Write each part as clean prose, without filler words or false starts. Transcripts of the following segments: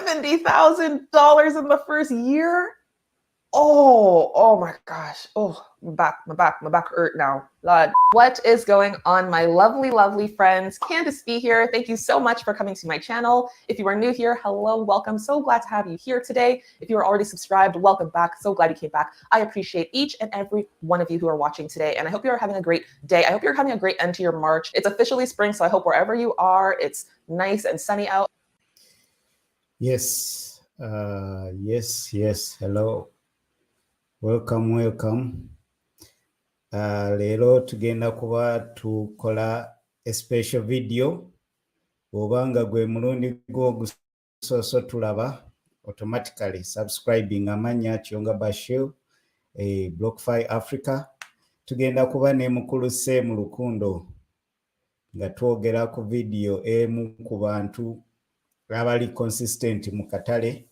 $70,000 in the first year. Oh my gosh. Oh, my back hurt now. Lord. What is going on, my lovely friends? Candice B here. Thank you so much for coming to my channel. If you are new here, hello, welcome. So glad to have you here today. If you are already subscribed, welcome back. So glad you came back. I appreciate each and every one of you who are watching today. And I hope you're having a great day. I hope you're having a great end to your March. It's officially spring, so I hope wherever you are, it's nice and sunny out. Yes. Yes. Hello. Welcome. Leero tugenda kuba tukola a special video. Obanga gwe mulundi gwo gusoso tulaba automatically subscribing amanya Kyonga Bashir BlockFi Africa. Tugenda kuba ne mukulu Semu Lukundo nga twogera ku video emu ku bantu abali consistent mu katale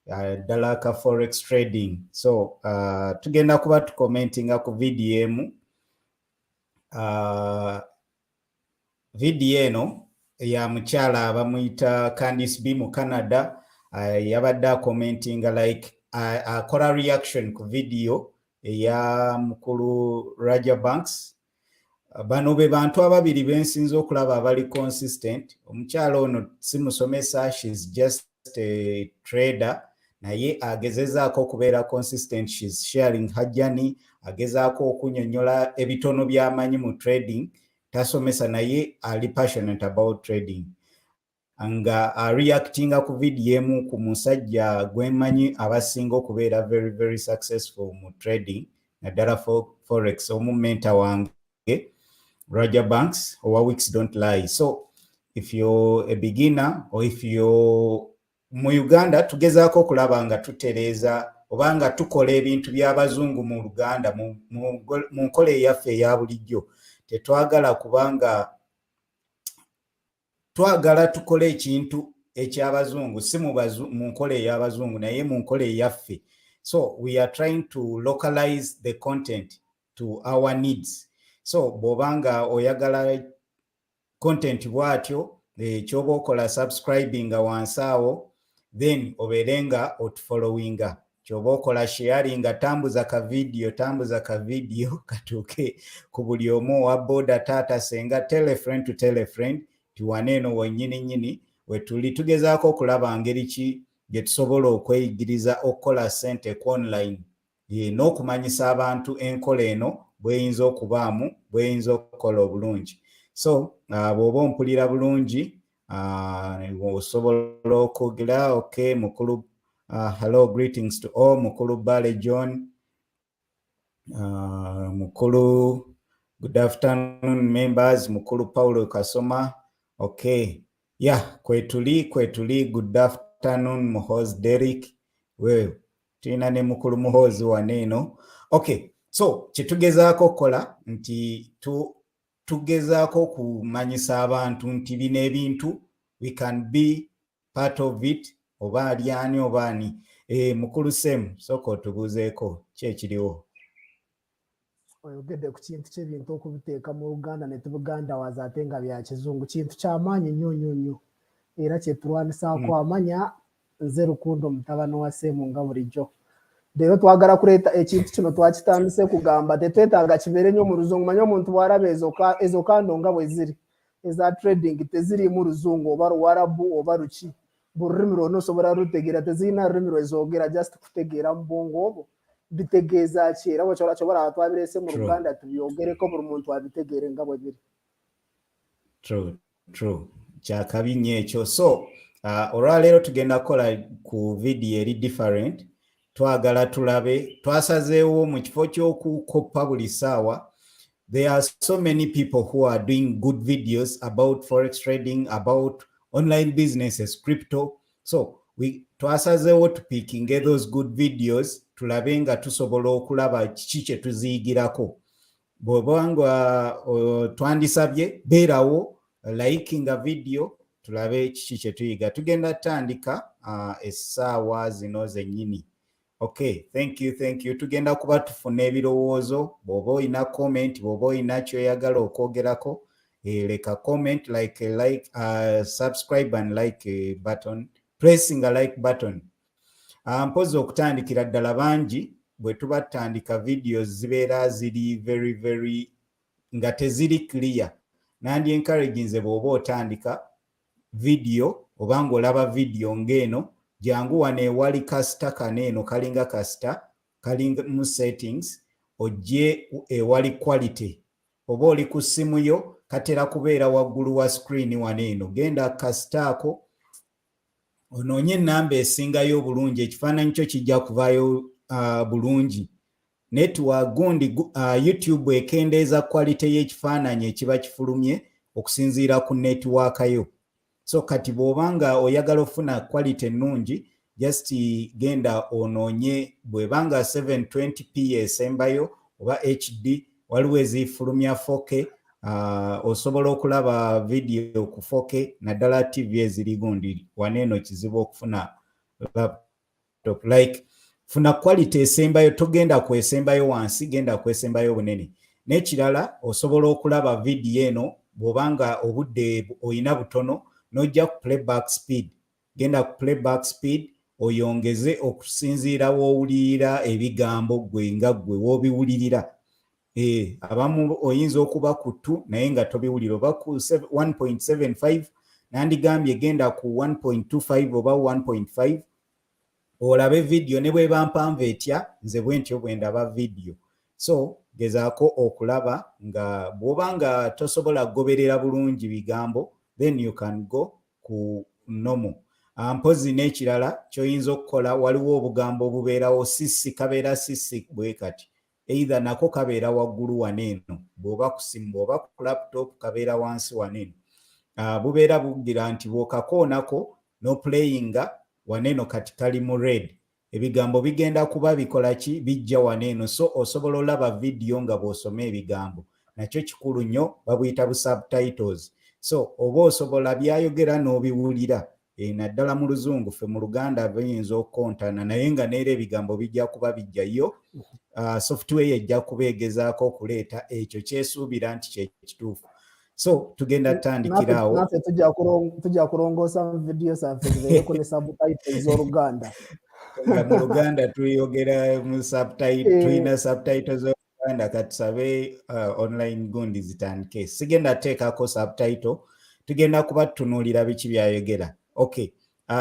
ddala ka forex trading. So tugenda kuba tukomentinga ku video emu. Video eno ya mukyala abamuyita Candice B mu Canada. Yabadde akomentinga like akola reaction ku video eya mukulu Raja Banks. Bano be bantu ababiri bensinze okulaba abali consistent. Omukyala ono simusomesa, she's just a trader. Naye agezezaako okubeera consistent, she's sharing her journey, agezaako okunyonnyola ebitono by'amanyi mu trading, tasomesa naye ali passionate about trading. Nga reactinga ku video emu ku musajja gwemanyi abasinga okubeera very successful mu trading, naddala forex, omumenta wange Raja Banks or Weeks Don't Lie. So if you're a beginner or if you're mu Uganda, tugezaako okulaba nga tutereeza oba nga tukola ebintu by'abazungu mu Uganda mu nkola eyaffe eya bulijjo. Tetwagala kubanga twagala tukole ekintu eky'abazungu, si mu nkola ey'abazungu naye mu nkola eyaffe. So we are trying to localize the content to our needs. So bw'obanga oyagala content bw'atyo, ekyoba okola subscribing wansi awo, then obeerenga otufollowinga. Kyoba okola sharing, tambuza ka video katuuke ku buli omu owa boda, taata, senga, tell a friend to tell a friend, tiwane eno wennyini wetuli tugezaako okulaba ngeri ki gye tusobola okweyigiriza okukola ssente ku online n'okumanyisa abantu enkola eno bweyinza okubaamu, bweyinza okukola obulungi. So bw'oba ompulira bulungi, osobola okwogera. Okay, mukulu hello, greetings to all. Mukulu Bale John, mukulu good afternoon members. Mukulu Paulo Kasoma. Okay, yeah, kwetuli good afternoon Muhozi Derek. Well, tulina ne mukulu Muhozi waneeno. Okay, so kyetugezaako okukola nti tugezaako kumanyisa abantu nti bino ebintu we can be part of it, oba aliani oba ani. Mukulu Semu, sooka otubuuzeeko ki ekiriwo? Oyogedde ku kintu ky'ebintu okubiteeka mu Luganda ne tubugandawaza ate nga bya kizungu, kintu ky'amaanyi nnyo era kyetulwanisaako amanya. Nze Lukundo mutabani wa Semu nga bulijjo. Leero twagala kuleeta ekintu kino twakitandise kugamba tetwetaaga kibeere nnyo mu Luzungu. Manya omuntu bw'alaba ezo kando nga bwe ziri eza trading teziriimu Luzungu oba Luwarabu oba luki, buli lulimi lwonna osobola lutegeera, tezirina lulimi lwezoogera, just kutegeera mu bwongo obwo bitegeeza ki, era bwekyobola twabireese mu Luganda tubyogereko buli muntu abitegeere nga bwe biri. True. Kyakabi nnyo ekyo. So olwaleero tugenda kukola ku video eri different. Twagala tulabe, twasazeewo mu kifo ky'okukoppa buli ssaawa. There are so many people who are doing good videos about forex trading, about online businesses, crypto. So twasazeewo tupiikinge those good videos, tulabe nga tusobola okulaba kiki kye tuziigirako. Bw'obanga twandisabye beerawo likinga video, tulabe kiki kye tuyiga. Tugenda tandika essaawa zino zennyini. Okay, thank you. Tugenda kuba tufuna ebirowoozo. Bw'oba olina comment, bw'oba olina kyoyagala okwogerako, leka comment, like subscribe and like button pressing a like button. Mpozi okutandikira ddala bangi bwe tuba tutandika videos zibeera ziri very nga teziri clear. Nandi encouraginze bw'oba otandika video oba ng'olaba video ng'eno, jangu wano ewali kasita kaneeno kalinga kasita kalinga mu settings, ojje ewali quality. Oba oli ku ssimu yo katera kubeera waggulu wa screen waneeno. Genda kasita ako onoonye ennamba esingayo obulungi, ekifaananyi kyo kijja kuvaayo bulungi. Network gundi YouTube ekendeeza quality y'ekifaananyi ekiba kifulumye okusinziira ku network yo. So kati bw'obanga oyagala ofuna quality ennungi, just genda onoonye bw'ebanga 720p esembayo oba HD, waliwo ezifulumya 4K, osobola okulaba video ku 4K, naddala TV eziri gundi waneeno kizibu okufuna laptop. Like funa quality esembayo, togenda kwesembayo wansi, genda kwesembayo bunene. N'ekirala osobola okulaba video eno bw'obanga obudde oyina butono, nojja ku playback speed. Genda ku playback speed oyongeze okusinziira w'owulirira ebigambo gwe nga gwe w'obiwulirira. Abamu oyinza okuba ku 2 naye nga tobiwulira, oba ku 1.75, nandigambye genda ku 1.25 oba 1.5 olabe video ne bw'eba mpanvu etya, nze bwe ntyo bwe ndaba video. So gezaako okulaba nga bw'oba nga tosobola kugoberera bulungi bigambo, then you can go ku normal. Mpozi n'ekirala ky'oyinza okukola, waliwo obugambo obubeerawo sisi, kabeera sisi bwe kati, either nako kabeera waggulu waneeno, bw'oba ku simu, bw'oba ku laptop kabeera wansi waneeno. Bubeera bugira nti bw'okakoonako no playinga waneeno kati kali mu red, ebigambo bigenda kuba bikola ki, bijja waneeno. So osobola olaba video nga bw'osoma ebigambo, nakyo kikulu nnyo, babuyita bu subtitles. So oba osobola byayogera n'obiwulira, naddala mu luzungu, ffe mu Luganda biyinza okukontana, naye nga neera ebigambo bijja kuba bijjayo. Software ejja kubeegezaako okuleeta ekyo kyesuubira nti kye kituufu. So tugenda tutandikiraawo. Naffe tujja kulongoosa mu video zaffe zibeereko ne subtitles z'Oluganda. Nga mu Luganda tuyogera mu subtitle, tulina subtitles z'Oluganda, katusabe online gundi zitandike. Sigenda teekako subtitle, tugenda kuba tutunuulira biki byayogera. Okay,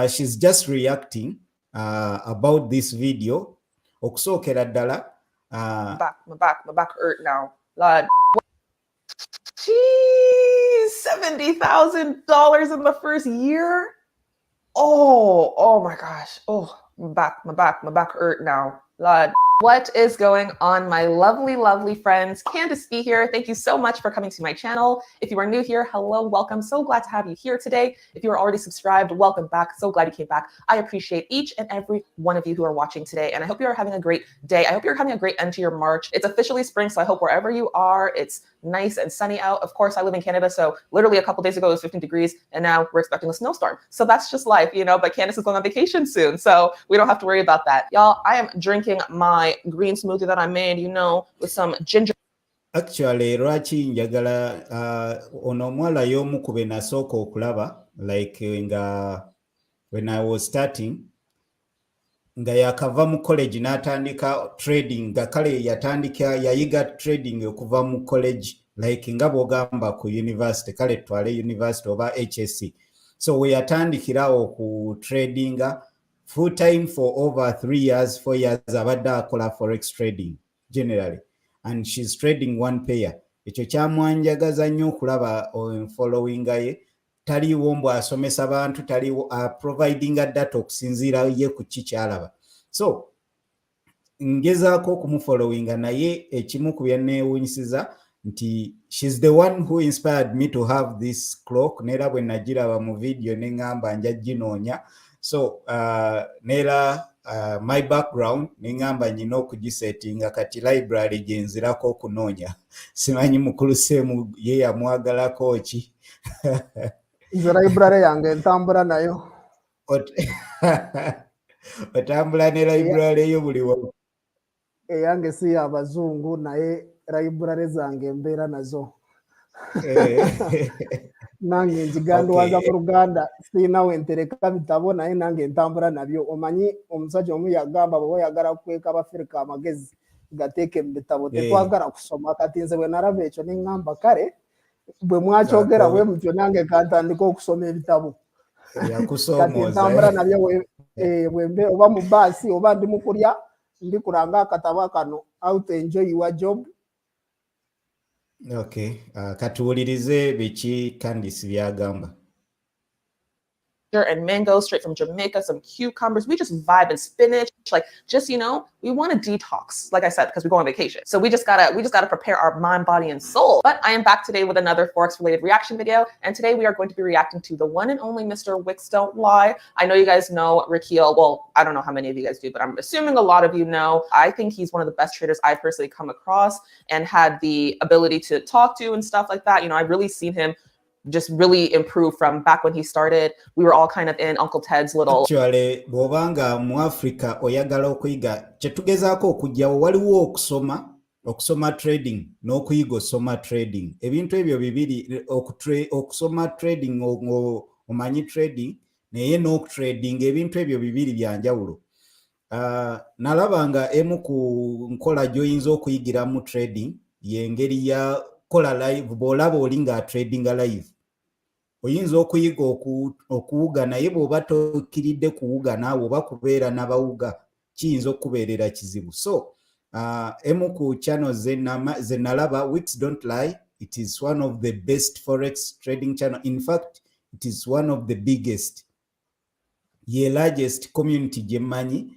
she's just reacting about this video. Okusookera ddala. My back hurt now. Lord. Jeez, $70,000 in the first year. Oh my gosh. Oh, my back hurt now. Lord. What is going on, my lovely friends? Candace B here. Thank you so much for coming to my channel. If you are new here, hello, welcome. So glad to have you here today. If you are already subscribed, welcome back. So glad you came back. I appreciate each and every one of you who are watching today, and I hope you are having a great day. I hope you're having a great end to your March. It's officially spring, so I hope wherever you are, it's nice and sunny out. Of course, I live in Canada, so literally a couple days ago it was 15 degrees, and now we're expecting a snowstorm. So that's just life, you know, but Candace is going on vacation soon, so we don't have to worry about that. Y'all, I am drinking my green smoothie that I made, you know, with some ginger. Actually, lwaki njagala ono omuwala y'omu ku be nasooka okulaba, like nga when I was starting, nga yakava mu college n'atandika trading, nga kale yatandika yayiga trading okuva mu college, like nga bw'ogamba ku university, kale twale university oba HSC. So we yatandikirawo ku tradinga full time for over 3 years, 4 years, abadde akola forex trading generally, and she's trading one pair. Ekyo kyamwanjagaza nnyo okulaba following ye, taliwo mbu asomesa bantu, taliwo providing data okusinziira ye ku kikyalaba. So ngezaako okumufollowinga, naye ekimu ku byanneewunyisiza nti she's the one who inspired me to have this clock. Neera bwe nagiraba mu video ne ngamba nja ginoonya. So neera my background ne ngamba nyina okugisettinga, kati library gye nzirako okunoonya. Simanyi mukulu Semu ye yamwagalako ki. Nze library yange ntambula nayo. Otambula ne library yo buli wamu? Eyange si y'Abazungu, naye library zange mbeera nazo. nange nziganduwaza mu Luganda sirina wentereka bitabo naye nange ntambula nabyo omanyi omusajja omu yagamba bwe oyagala kukweka Abafirika amagezi gateeke mu bitabo tetwagala kusoma kati nze bwe naraba ekyo ne ŋŋamba kale bwe mwakyogera bwe mutyo nange kantandika okusoma ebitabo kati ntambula nabyo bwembe oba mu baasi oba ndi mu kulya ndikulanga akatabo kano how to enjoy your job. Okay, katuwulirize biki Candice byagamba. And mango straight from Jamaica, some cucumbers. We just vibe, and spinach, like just, you know, we want to detox, like I said, because we go on vacation. So we just gotta prepare our mind, body, and soul. But I am back today with another Forex related reaction video. And today we are going to be reacting to the one and only Mr. Wicks Don't Lie. I know you guys know Raquel. Well, I don't know how many of you guys do, but I'm assuming a lot of you know. I think he's one of the best traders I've personally come across and had the ability to talk to and stuff like that. You know, I've really seen him just really improve from back when he started. We were all kind of in Uncle Ted's little... Actually, bw'obanga mu Africa oyagala okuyiga kyetugezaako okujjawo waliwo okusoma trading n'okuyiga osoma trading. Ebintu ebyo bibiri, okusoma trading omanyi trading naye n'okutrading, ebintu ebyo bibiri bya njawulo. Nalabanga emu ku nkola gy'oyinza okuyigiramu trading y'engeri ya kola live, bw'olaba oli nga tradinga live. Oyinza okuyiga okuwuga naye bw'oba tokkiridde kuwuga naawe oba kubeera n'abawuga kiyinza okubeerera kizibu. So emu ku channel ze nalaba, Wicks Don't Lie, it is one of the best Forex trading channel. In fact, it is one of the biggest, ye largest community gye mmanyi.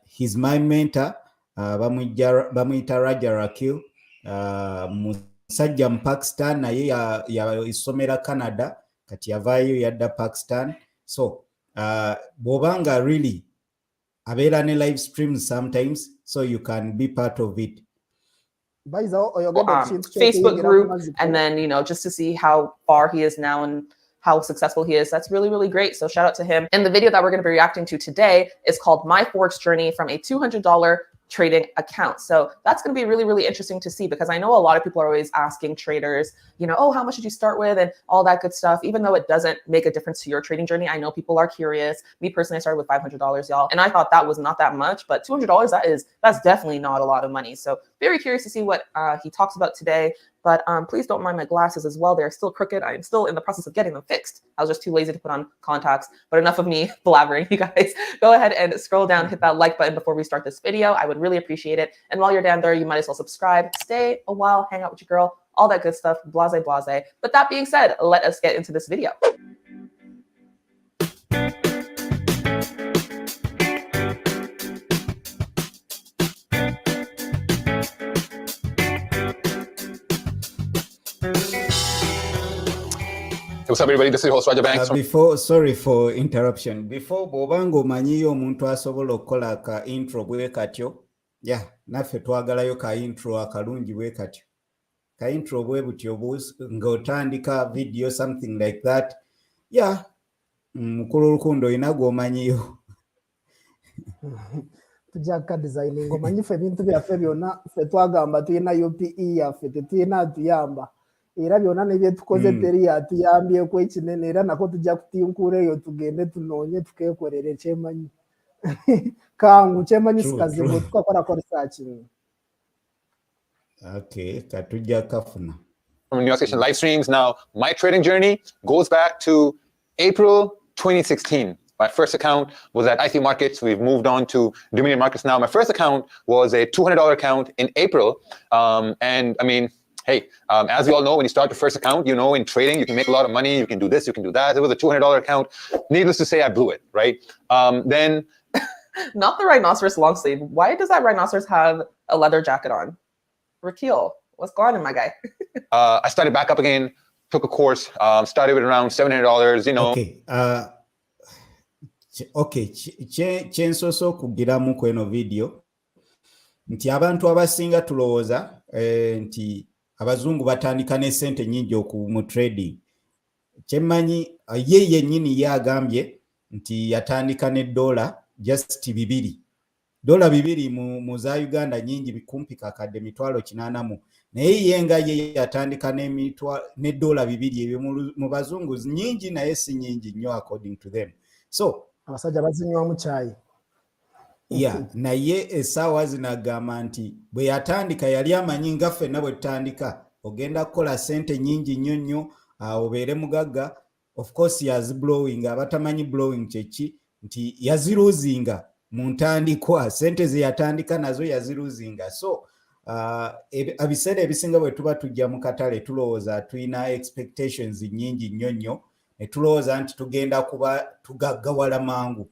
He's my mentor, bamuyita Raja Rakil, musajja mu Pakistan naye yasomera Canada kati yavaayo yadda Pakistan. So bw'obanga really abeera ne live streams sometimes, so you can be part of it. Facebook group, and then, you know, just to see how far he is now and how successful he is. That's really, really great. So shout out to him. And the video that we're going to be reacting to today is called My Forex Journey from a $200 trading account. So that's going to be really, really interesting to see, because I know a lot of people are always asking traders, you know, oh, how much did you start with and all that good stuff. Even though it doesn't make a difference to your trading journey, I know people are curious. Me personally, I started with $500, y'all, and I thought that was not that much, but $200, that's definitely not a lot of money. So very curious to see what he talks about today. But please don't mind my glasses as well. They're still crooked. I am still in the process of getting them fixed. I was just too lazy to put on contacts. But enough of me blabbering, you guys. Go ahead and scroll down, hit that like button before we start this video. I would really appreciate it. And while you're down there, you might as well subscribe, stay a while, hang out with your girl, all that good stuff, blase, blase. But that being said, let us get into this video. What's up, everybody? This is your host, Raja Banks. Sorry for interruption. Before bw'obanga omanyiyo omuntu asobola okukola ka intro bwe katyo, naffe twagalayo ka intro akalungi bwe katyo. Ka intro bwe butyo ng'otandika video, something like that. Mukulu Lukundo oyina gw'omanyiyo. Tujja ka designing omanyi ffe ebintu byaffe byonna ffe twagamba tulina UPE yaffe tetulina atuyamba. Era byonna ne bye tukoze teri yatuyambyeko ekinene, era nako tujja kutinkuula eyo tugende tunoonye tukeekolere kyemanyi. Kangu kyemanyi sikazibu tukakolako research. Okay, katujja kafuna. From New York Station live streams. Now, my trading journey goes back to April 2016. My first account was at IC Markets. We've moved on to Dominion Markets now. My first account was a $200 account in April. And I mean, hey, as we all know, when you start your first account, you know, in trading, you can make a lot of money. You can do this, you can do that. It was a $200 account. Needless to say, I blew it, right? Then... Not the rhinoceros long sleeve. Why does that rhinoceros have a leather jacket on? Raquel, what's going on, my guy? I started back up again, took a course, started with around $700, you know. Okay. Kyensoose okugiramu kweno video nti abantu abasinga tulowooza nti abazungu batandika ne sente nyingi mu trading. Kyemmanyi ye yennyini yagambye nti yatandika ne dola just $2. $2 mu za Uganda nyingi bikumpi kakadde $80,000. naye ye nga ye yatandika ne dola 200 ebyo mu bazungu nyingi naye si nyingi nnyo according to them. So abasajja bazinywamu caayi. naye essaawa zino agamba nti bwe yatandika yali amanyi nga ffenna bwe tutandika ogenda kukola sente nyingi nnyo nnyo obeere mugagga. Of course yaziblowing, abatamanyi blowing kyeki nti yaziruzinga mu ntandikwa, sente ze yatandika nazo yaziruzinga. So ebiseera ebisinga bwe tuba tujja mu katale tulowooza tulina expectations nyingi nnyo nnyo ne tulowooza nti tugenda kuba tugaggawala mangu.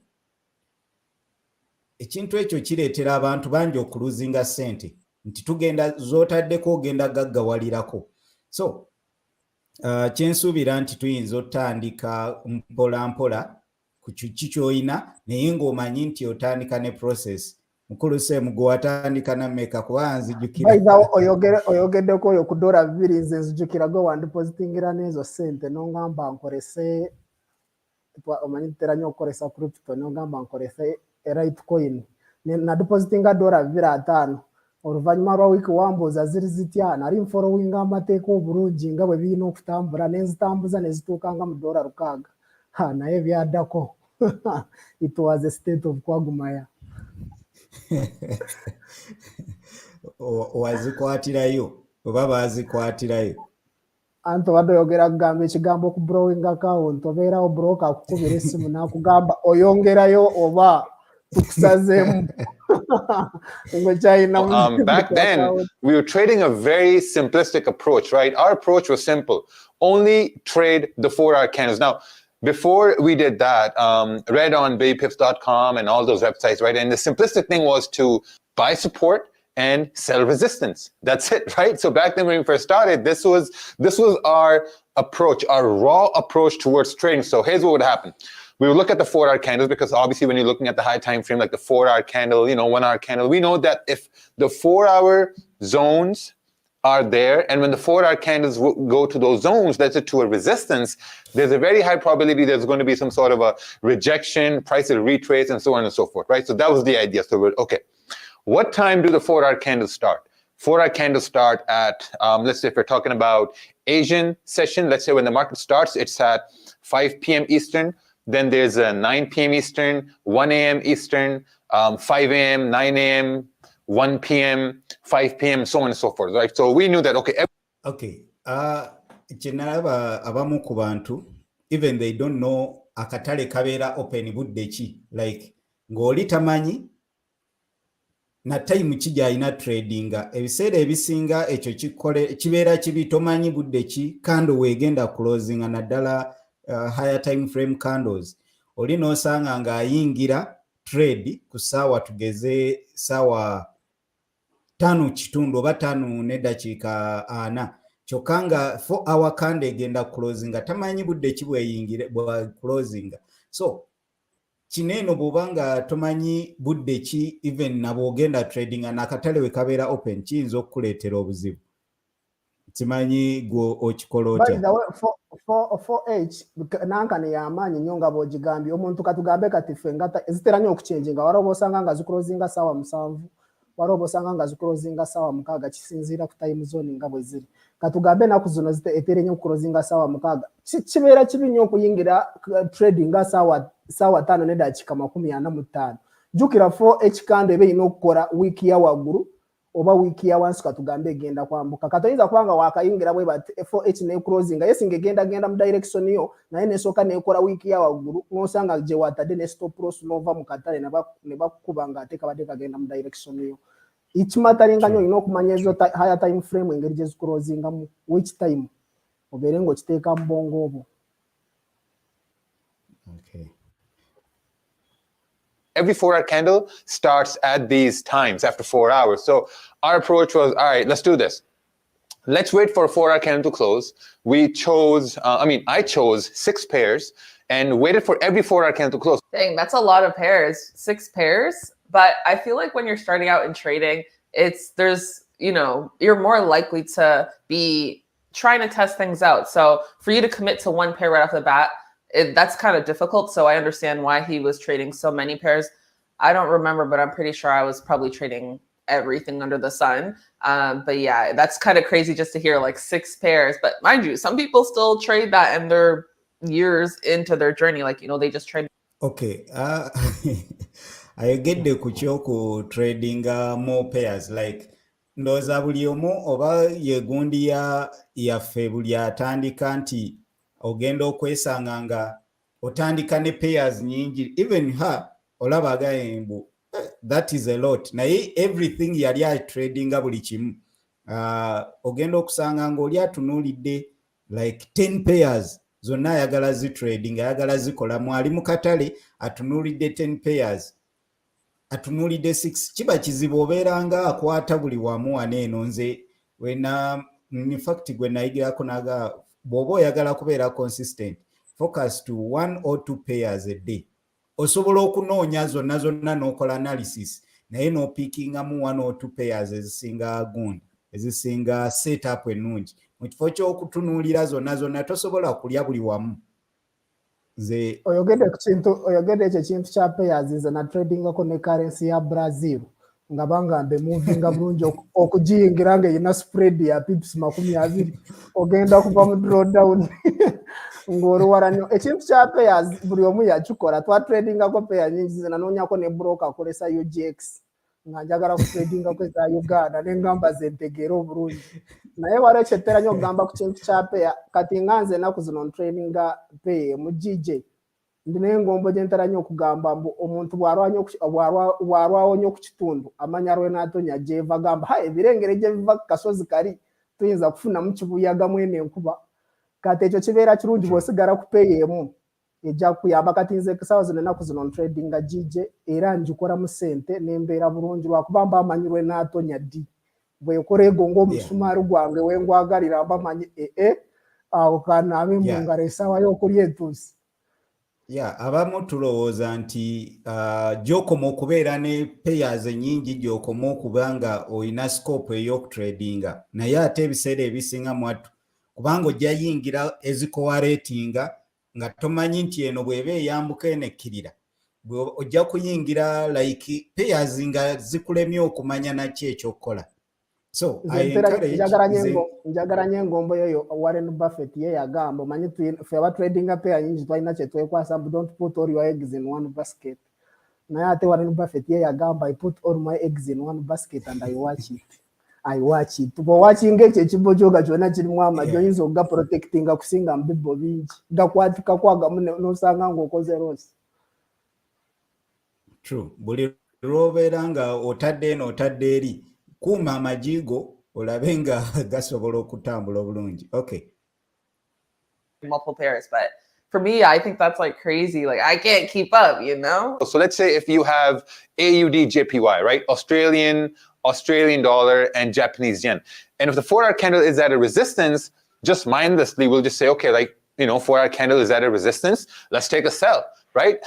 Ekintu ekyo kireetera abantu bangi okuluzinga sente nti tugenda z'otaddeko ogenda gaggawalirako. So kyensuubira nti tuyinza otandika mpola mpola ku kiki ky'olina naye ng'omanyi nti otandika ne process. Mukulu Semu gwe watandika nammeka kuba nzijjukira. Oyogeddeko oyo ku $2 nze nzijjukira gwe wandipositingira n'ezo sente n'ongamba nkolese, omanyi tutera nnyo okukolesa crypto, n'ongamba nkolese Litecoin nadipositinga $250. Oluvannyuma lwa wiiki wambuuza ziri zitya, nali nfolowinga amateeka obulungi nga bwe birina okutambula ne nzitambuza ne zituukanga mu $600. Naye byaddako it was a state of kwagumaya. Wazikwatirayo oba bazikwatirayo? Anti obadde oyogera kugamba ekigambo ku blowing account, obeerawo broker akukubira essimu n'akugamba oyongerayo oba tukusazemu. Back then, we were trading a very simplistic approach, right? Our approach was simple. Only trade the 4-hour candles. Now, before we did that, read on babypips.com and all those websites, right? And the simplistic thing was to buy support and sell resistance. That's it, right? So back then when we first started, this was our approach, our raw approach towards trading. So here's what would happen. We would look at the 4-hour candles because obviously when you're looking at the high time frame, like the 4-hour candle, 1-hour candle, we know that if the 4-hour zones are there, and when the 4-hour candles go to those zones, that's it to a resistance, there's a very high probability there's going to be some sort of a rejection, price will retrace, and so on and so forth, right? So that was the idea. So okay, what time do the 4-hour candles start? 4-hour candles start at, let's say if we're talking about Asian session, let's say when the market starts, it's at 5 p.m. Eastern. Then there's a 9 p.m. Eastern, 1 a.m. Eastern, 5 a.m., 9 a.m., 1 p.m., 5 p.m., so on and so forth, right? So we knew that, okay. Chenalaba abamu ku bantu, even they don't know akatale kabeera open budde ki, like ng'oli tamanyi na time kijja alina tradinga, ebiseera ebisinga ekyo kibeera kibi, tomanyi budde ki, kando weegenda closinga naddala higher time frame candles. Oli n'osanga ng'ayingira trade ku ssaawa tugeze ssaawa 5:00 oba 5:40 kyokka nga 4-hour candle egenda closinga, tamanyi budde ki bweyingire bwa closinga. So kino eno bw'oba nga tomanyi budde ki, even nabw'ogenda tradinga n'akatale we kabeera open, kiyinza okukuleetera obuzibu. Simanyi gwe okikola otya? 4H nankane y'amaanyi nnyo nga bw'ogigambye. Omuntu katugambe kati ffe nga zitera nnyo okucenjinga, waliwo osanga nga zikulozinga ssaawa 7, waliwo osanga nga zikulozinga ssaawa 6, kisinziira ku time zone nga bwe ziri. Katugambe ennaku zino etera nnyo okulozinga ssaawa 6. Kibeera kibi nnyo okuyingira trading nga ssaawa 5:45. Jjukira 4H kandi eba erina okukola wiiki ya waggulu oba wiiki ya wansi katugambe egenda kwambuka. Katoyinza kubanga wakayingira bwe bati 4H ne closing yesinga egenda mu direction yo, naye nesooka nekola wiiki ya waggulu n'osanga gye watadde ne stop loss n'ova mu katale ne bakukuba ng'ate kabadde kagenda mu direction yo. Ekimatalinga nnyo olina okumanya ezo higher time frame engeri gye ziclosingamu, which time obeere ng'okiteeka mu bwongo obwo. Okay. Every 4-hour candle starts at these times after 4 hours. So our approach was, all right, let's do this. Let's wait for a 4-hour candle to close. We chose, I chose 6 pairs and waited for every 4-hour candle to close. Dang, that's a lot of pairs, 6 pairs. But I feel like when you're starting out in trading, you're more likely to be trying to test things out. So for you to commit to one pair right off the bat, that's kind of difficult. So I understand why he was trading so many pairs. I don't remember, but I'm pretty sure I was probably trading everything under the sun. But yeah, that's kind of crazy just to hear like 6 pairs. But mind you, some people still trade that and they're years into their journey. Like, you know, they just trade. Okay. Ayogedde ku kyoku trading more pairs like ndowooza buli omu oba yegundi yaffe buli atandika nti ogenda okwesanga nga otandika ne pairs nyingi even her olaba agaye mbu that is a lot naye everything yali atradinga buli kimu ogenda okusanga ng'oli atunuulidde like 10 pairs zonna ayagala zitrading ayagala zikola mwali mu katale atunuulidde 10 pairs atunuulidde 6 kiba kizibu obeeranga akwata buli wamu waneeno nze in fact gwe nayigirako naga bw'oba oyagala kubeera consistent focus to 1 or 2 pairs a day osobola okunoonya zonna zonna n'okola analysis naye n'opiikingamu 1 or 2 pairs ezisinga gundi ezisinga setup ennungi mu kifo ky'okutunuulira zonna zonna tosobola kulya buli wamu nze oyogedde ekyo kintu kya payers nze na tradingako ne currency ya Brazil nga bangambe movinga bulungi okugiyingira nga erina spread ya pips 20 ogenda kuva mu drawdown ng'oluwala nnyo ekintu kya payers buli omu yakikola twatradingako payer nyingi nze nanoonyako ne broker akolesa UGX nga njagala kutradingako eza Uganda nengamba ze ntegeera obulungi naye waliwo ekyettera nnyo okugamba ku kintu kya payer kati nga nze ennaku zino ntradinga payer mu GJ ndina engombo gye ntera nnyo okugamba mbu omuntu bw'alwawo nnyo ku kitundu amanya lwe n'atonya gy'eva gamba ebirengere gye biva ku kasozi kali tuyinza kufunamu kibuyaga mwene enkuba kati ekyo kibeera kirungi bw'osigala ku payer emu ejja kuyamba kati nze essaawa zino ennaku zino ntradinga GJ era njikolamu ssente nembeera bulungi lwakuba mba amanyi lwe n'atonya ddi bw'ekola ego ng'omusumaali gwange wengwagalira mba manyi awo kanaabe mu ngalo essaawa y'okulya entuusi. Abamu tulowooza nti gy'okoma okubeera ne payers ennyingi gy'okoma okuba nga olina scope ey'okutradinga naye ate ebiseera ebisinga mwattu kubanga ojja yingira ezikowareetinga nga tomanyi nti eno bw'eba eyambuka enekkirira ojja kuyingira like payers nga zikulemye okumanya naki ekyokukola. So njagala nnyo engombo yoyo Warren Buffett ye yagamba omanyi ffe abatradinga payer nyingi twalina kye twekwasa mbu don't put all your eggs in one basket naye ate Warren Buffett ye yagamba I put all my eggs in one basket and I watch it bw'owakinga ekyo ekibbo kyoga kyonna kirimu amagi oyinza okuga protectinga kusinga mu bibbo bingi gakwatika kwagamu n'osanga ng'okoze rosi. True. Buli lw'obeera nga otadde eno otadde eri kuuma amajigo olabe nga gasobola okutambula obulungi. Okay. Multiple pairs, but for me, I think that's like crazy. Like I can't keep up, you know? So let's say if you have AUD JPY, right? Australian dollar and Japanese yen. And if the 4-hour candle is at a resistance, just mindlessly, we'll just say, okay, like, 4-hour candle is at a resistance. Let's take a sell, right?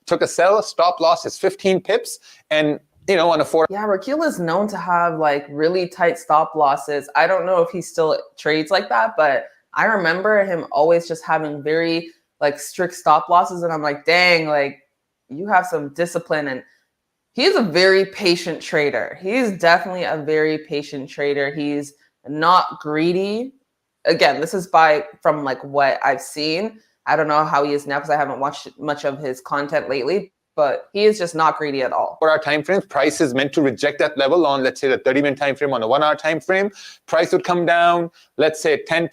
Took a sell, stop loss is 15 pips. And on a 4. Yeah, Rakil is known to have like really tight stop losses. I don't know if he still trades like that, but I remember him always just having very like strict stop losses. And I'm like, dang, like you have some discipline. And he's a very patient trader. He's definitely a very patient trader. He's not greedy. Again, this is from like what I've seen. I don't know how he is now because I haven't watched much of his content lately. But he is just not greedy at all. For our time frame, price is meant to reject that level on, let's say, the 30-minute time frame. On a 1-hour time frame, price would come down, let's say 10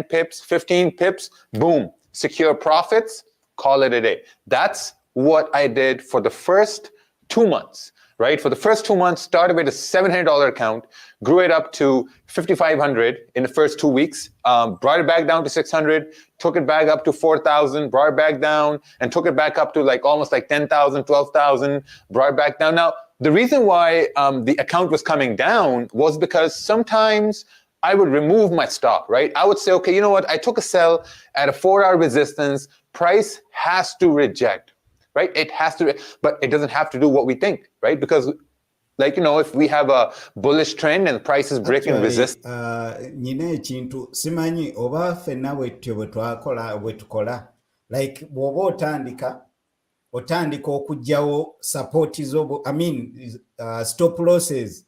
pips, 15 pips, boom, secure profits, call it a day. That's what I did for the first 2 months, right? For the first 2 months, started with a $700 account, grew it up to $5,500 in the first 2 weeks, brought it back down to $600, took it back up to $4,000, brought it back down, and took it back up to like almost like $10,000, $12,000, brought it back down. Now, the reason why the account was coming down was because sometimes I would remove my stop, right? I would say, okay, you know what? I took a sell at a 4-hour resistance. Price has to reject, right? It has to, but it doesn't have to do what we think, right? Because if we have a bullish trend and the price is breaking resistance. Nyine ekintu simanyi oba ffenna bwetyo bwe tukola like bw'oba otandika okugyawo support stop losses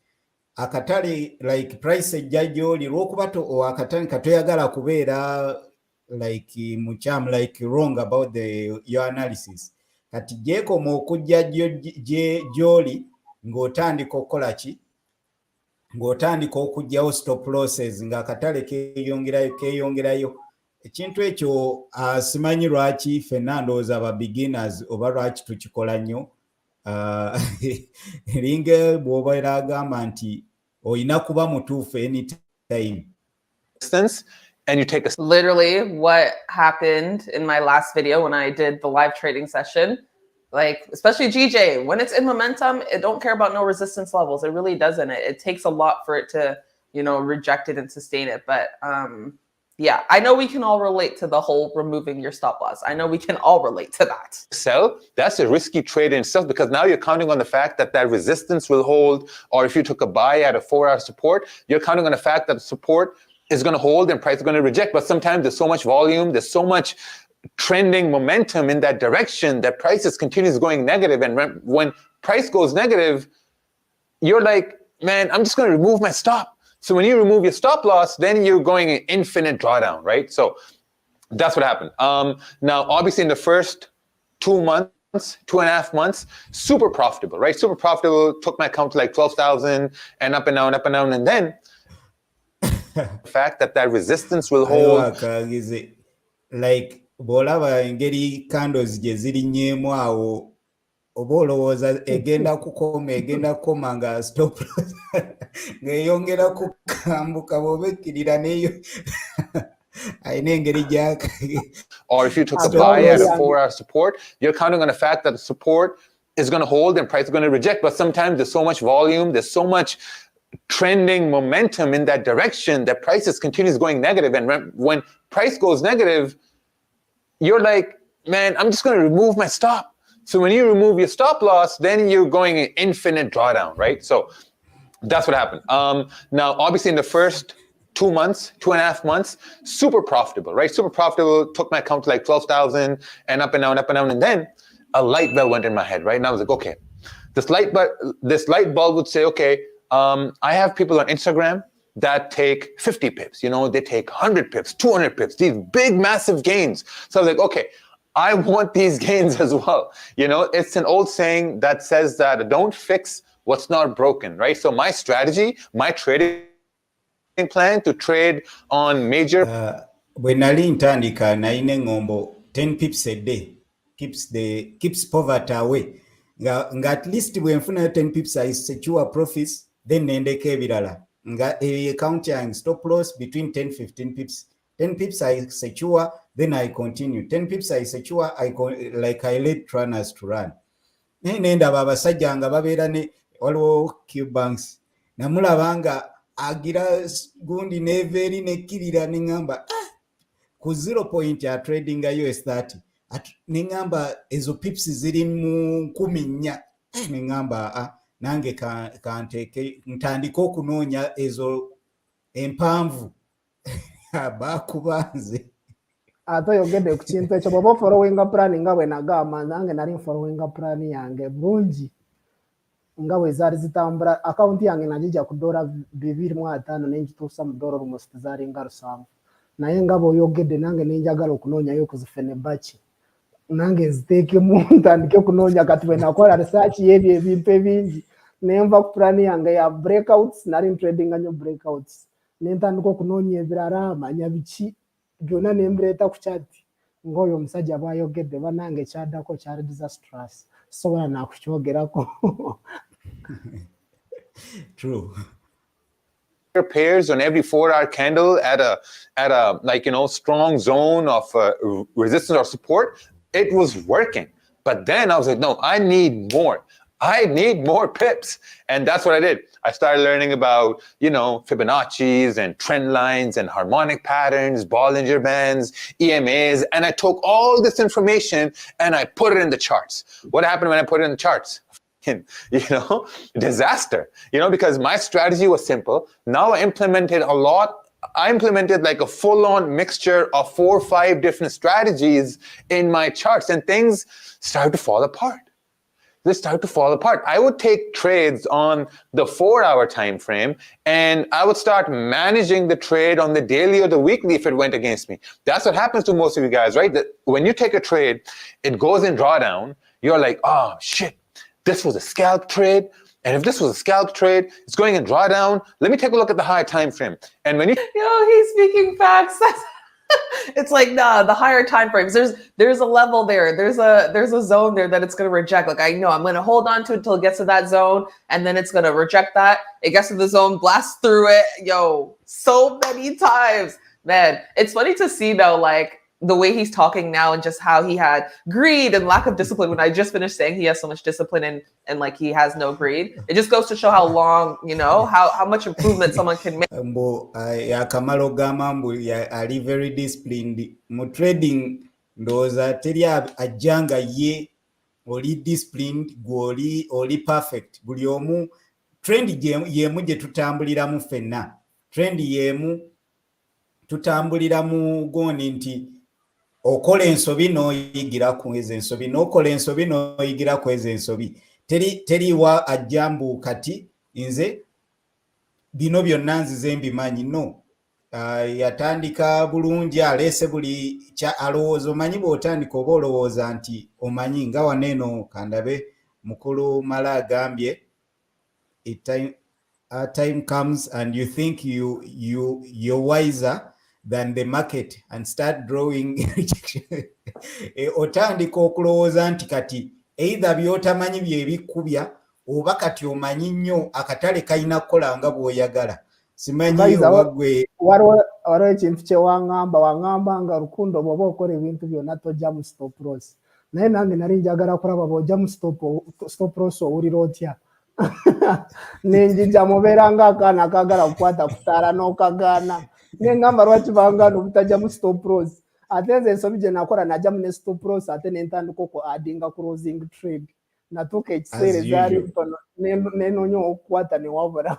akatale like price ejja gy'oli lw'okuba akatale katoyagala kubeera like mukyam like wrong about your analysis kati gyekoma okujja gy'oli ng'otandika okukola ki ng'otandika okugyawo stop losses ng'akatale keeyongerayo ekintu ekyo simanyi lwaki ffenna ndowooza aba beginners oba lwaki tukikola nnyo eringa bw'obeera agamba nti oyina kuba mutuufu anytime. And you take a Literally what happened in my last video when I did the live trading session, like especially GJ, when it's in momentum, it don't care about no resistance levels. It really doesn't. It takes a lot for it to, you know, reject it and sustain it. But yeah, I know we can all relate to the whole removing your stop loss. I know we can all relate to that. sell, that's a risky trade in itself because now you're counting on the fact that that resistance will hold, or if you took a buy at a 4-hour support, you're counting on the fact that the support is going to hold and price is going to reject. But sometimes there's so much volume, there's so much trending momentum in that direction that prices continues going negative. And when price goes negative, you're like, man, I'm just going to remove my stop. So when you remove your stop loss, then you're going an infinite drawdown, right? So that's what happened. Now, obviously in the first 2 months, 2.5 months, super profitable, right? Super profitable, took my account to like 12,000 and up and down, up and down. And then the fact that that resistance will hold. Like, bw'olaba engeri candles gye zirinnyeemu awo oba olowooza egenda kukoma nga stop loss ng'eyongera kukambuka bw'oba ekkirira neyo ayina engeri or if you took a buy at a 4-hour support, you're counting on the fact that the support is going to hold and price is going to reject. But sometimes there's so much volume, there's so much trending momentum in that direction that prices continues going negative. And when price goes negative, you're like, man, I'm just going to remove my stop. So when you remove your stop loss, then you're going an infinite drawdown, right? So that's what happened. Now, obviously in the first 2 months, 2.5 months, super profitable, right? Super profitable, took my account to like 12,000 and up and down, up and down. And then a light bulb went in my head, right? And I was like, okay, this light bulb would say, okay, I have people on Instagram that take 50 pips, you know, they take 100 pips, 200 pips, these big, massive gains. So I was like, okay, I want these gains as well. You know, it's an old saying that says that don't fix what's not broken, right? So my strategy, my trading plan to trade on major. Bwe nali ntandika nalina engombo 10 pips a day keeps poverty away. Nga at least bwe nfunayo 10 pips I secure profits, then nendeka ebirala. Nga account yange stop loss between 10-15 pips. 10 pips I secure, then I continue. 10 pips I secure, I let runners to run. Nendaba abasajja nga babeera ne waliwo Q-banks. Namulaba nga agira gundi neveeri nekkirira neŋŋamba ku 0 point ya trading ga US30 neŋŋamba ezo pips ziri mu 14 neŋŋamba nange kanteeke ntandika okunoonya ezo empanvu bakubanze ate oyogedde ku kintu ekyo bw'oba followinga plan nga bwe nagamba nange nali followinga plan yange bulungi nga bwe zaali zitambula akawunti yange nagijja ku $250 n'engituusa mu $1 almost zaalinga 7 naye nga bw'oyogedde nange nenjagala okunoonyayo kuzifene baki nange nziteekemu ntandike okunoonya kati bwe nakola research y'ebyo ebintu ebingi nenva ku plan yange ya breakouts nali trading nnyo breakouts nentandika okunoonya ebirala manya biki byonna nembireeta ku kyati ng'oyo omusajja bw'ayogedde banange kyaddako kyali disastrous sobola nakukyogerako. True. Pairs on every 4-hour candle at a like, you know, strong zone of resistance or support, it was working. But then I was like, no, I need more. I need more pips. And that's what I did. I started learning about, you know, Fibonacci's and trend lines and harmonic patterns, Bollinger Bands, EMAs, and I took all this information and I put it in the charts. What happened when I put it in the charts? You know, disaster, you know, because my strategy was simple. Now I implemented a lot. I implemented like a full-on mixture of 4 or 5 different strategies in my charts and things started to fall apart. this started to fall apart. I would take trades on the 4-hour time frame, and I would start managing the trade on the daily or the weekly if it went against me. That's what happens to most of you guys, right? That when you take a trade, it goes in drawdown. You're like, oh shit, this was a scalp trade. And if this was a scalp trade, it's going in drawdown. Let me take a look at the higher time frame. And when you he's speaking facts. It's like, nah, the higher time frames. There's a level there. There's a zone there that it's gonna reject. Like, I know I'm gonna hold on to it until it gets to that zone, and then it's gonna reject that. It gets to the zone, blasts through it. So many times, man. It's funny to see though, like the way he's talking now and just how he had greed and lack of discipline. When I just finished saying he has so much discipline and like he has no greed, it just goes to show how long, how much improvement someone can make. Mbo yakamalo gamba mbu ali very disciplined mu trading, ndowooza teri ajjanga ye oli disciplined gwoli oli perfect. Buli omu trend yemu gye tutambuliramu ffenna, trend yemu tutambuliramu goni nti okola ensobi n'oyigira ku ezo ensobi, n'okola ensobi n'oyigira ku ezo ensobi. Teriwa ajjambu kati nze bino byonna nzize mbimanyi. No, yatandika bulungi, aleese buli alowooza. Omanyi bw'otandika oba olowooza nti omanyi, nga waneeno kandabe mukulu Mala agambye, time comes and you think you're wiser than the market and start drawing otandika okulowooza nti kati either by'otamanyi bye bikubya oba kati omanyi nnyo akatale kalina kukola nga bw'oyagala. Simanyi owagwe waliwo ekintu kye wangamba nga Rukundo bw'oba okola ebintu byonna tojja mu stop loss. Naye nange nali njagala kulaba bw'ojja mu stop loss owulira otya. Nenjija mubeera ng'akaana akaagala kukwata kutaala n'okagaana. Nengamba lwaki bangaana obutajja mu stop loss. Ate nze ensobi gye nakola najja mu ne stop loss ate ne ntandika okuaddinga closing trade. Natuuka ekiseera ezaali ntono nenoonya okukwata ne wabula.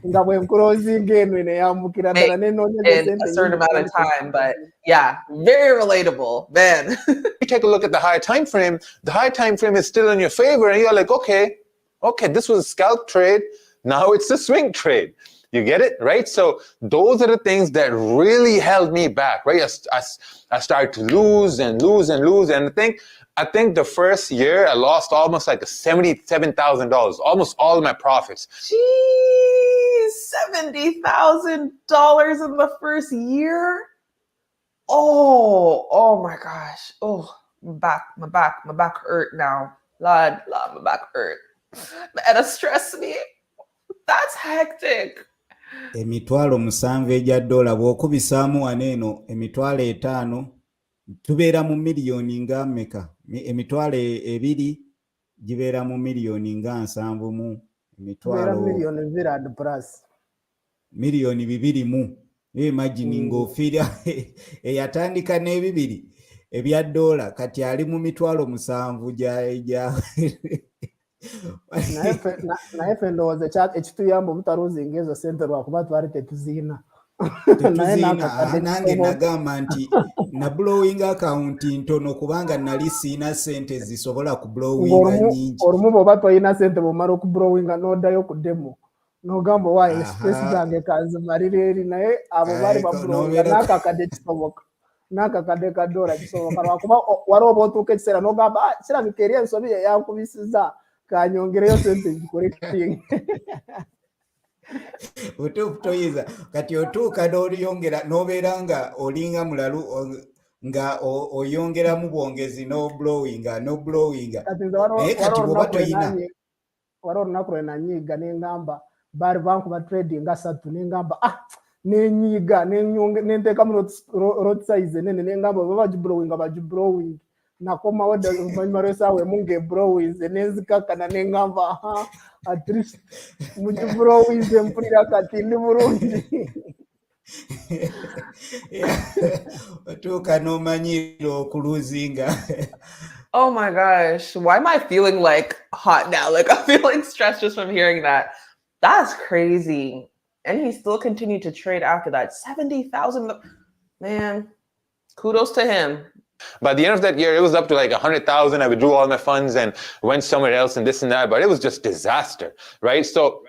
Nga bwe closing eno neyambukira ddala nenoonya in a certain amount of time, but yeah, very relatable, man. You take a look at the higher time frame, the higher time frame is still in your favor, and you're like, okay, this was a scalp trade, now it's a swing trade. You get it, right? So those are the things that really held me back, right? I started to lose and lose and lose, and I think the first year I lost almost like $77,000, almost all of my profits. Jeez, $70,000 in the first year. Oh my gosh. Oh, my back hurt now. Lord, my back hurt. And it stressed me. That's hectic. emitwalo 7 egya dola bw'okubisaamu waneeno emitwalo 5 tubeera mu miliyoni nga mmeka? Emitwalo 2 gibeera mu miliyoni nga 7 mu emitwalo miliyoni 2 plus miliyoni 2 mu imagine ng'ofiira eyatandika n'ebibiri ebya dola kati ali mu mitwalo 7 gya naye ffe ndowooza ekituyamba obutaluzinga ezo sente lwakuba twali tetuziina. Nange nagamba nti na blowing account ntono kubanga nali siina sente zisobola ku blowing nyingi. Olumu bw'oba toyina sente bw'omala okublowinga n'oddayo ku demo n'ogamba waayo space zange kanzimalira eri, naye abo baali bablowinga n'akakadde kisoboka, n'akakadde ka dola kisoboka lwakuba waliwo oba otuuka ekiseera n'ogamba kirabika eri ensobi yeyankubisiza kanyongereyo sente zikolecting. Otuufu toyiza kati otuuka n'olyongera n'obeera nga olinga mulalu nga oyongeramu bwongezi n'oblowinga naye kati bw'oba toyina. Waliwo olunaku lwe nanyiiga n'engamba baali bankuba trading nga 3 n'engamba nenyiiga nenteekamu lot size nene n'engamba oba bagiblowing nakomawo oluvannyuma lw'essaawa emu ng'eblowinze nenzikakkana n'engamba at least mugiblowinze mpulira kati ndi bulungi. Otuuka n'omanyira okuluzinga. Oh my gosh, why am I feeling like hot now? Like I'm feeling stressed just from hearing that. That's crazy. And he still continued to trade after that. 70,000, man, kudos to him. By the end of that year, it was up to like 100,000. I withdrew all my funds and went somewhere else and this and that, but it was just disaster, right? So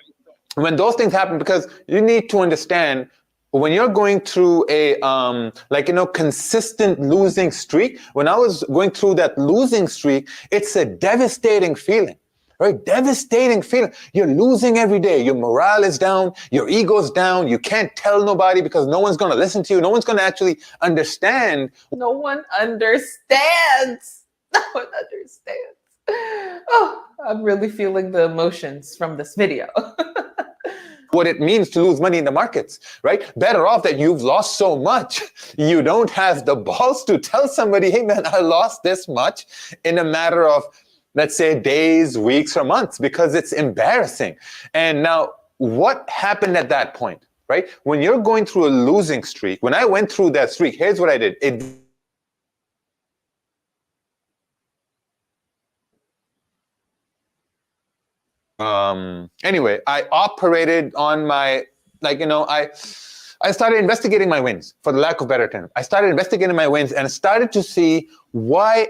when those things happen, because you need to understand when you're going through a consistent losing streak, when I was going through that losing streak, it's a devastating feeling. Right? Devastating feeling. You're losing every day. Your morale is down. Your ego's down. You can't tell nobody because no one's going to listen to you. No one's going to actually understand. No one understands. No one understands. Oh, I'm really feeling the emotions from this video. What it means to lose money in the markets, right? Better off that you've lost so much. You don't have the balls to tell somebody, hey man, I lost this much in a matter of, let's say, days, weeks, or months, because it's embarrassing. And now, what happened at that point, right? When you're going through a losing streak, when I went through that streak, here's what I did. Anyway, I operated on my, I started investigating my wins, for the lack of better term. I started investigating my wins and started to see why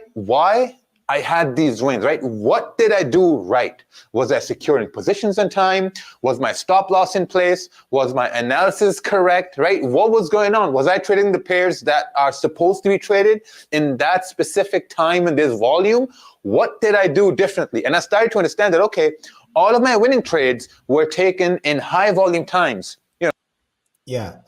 I had these wins, right? What did I do right? Was I securing positions in time? Was my stop loss in place? Was my analysis correct, right? What was going on? Was I trading the pairs that are supposed to be traded in that specific time and this volume? What did I do differently? And I started to understand that, okay, all of my winning trades were taken in high volume times. You know? Yeah.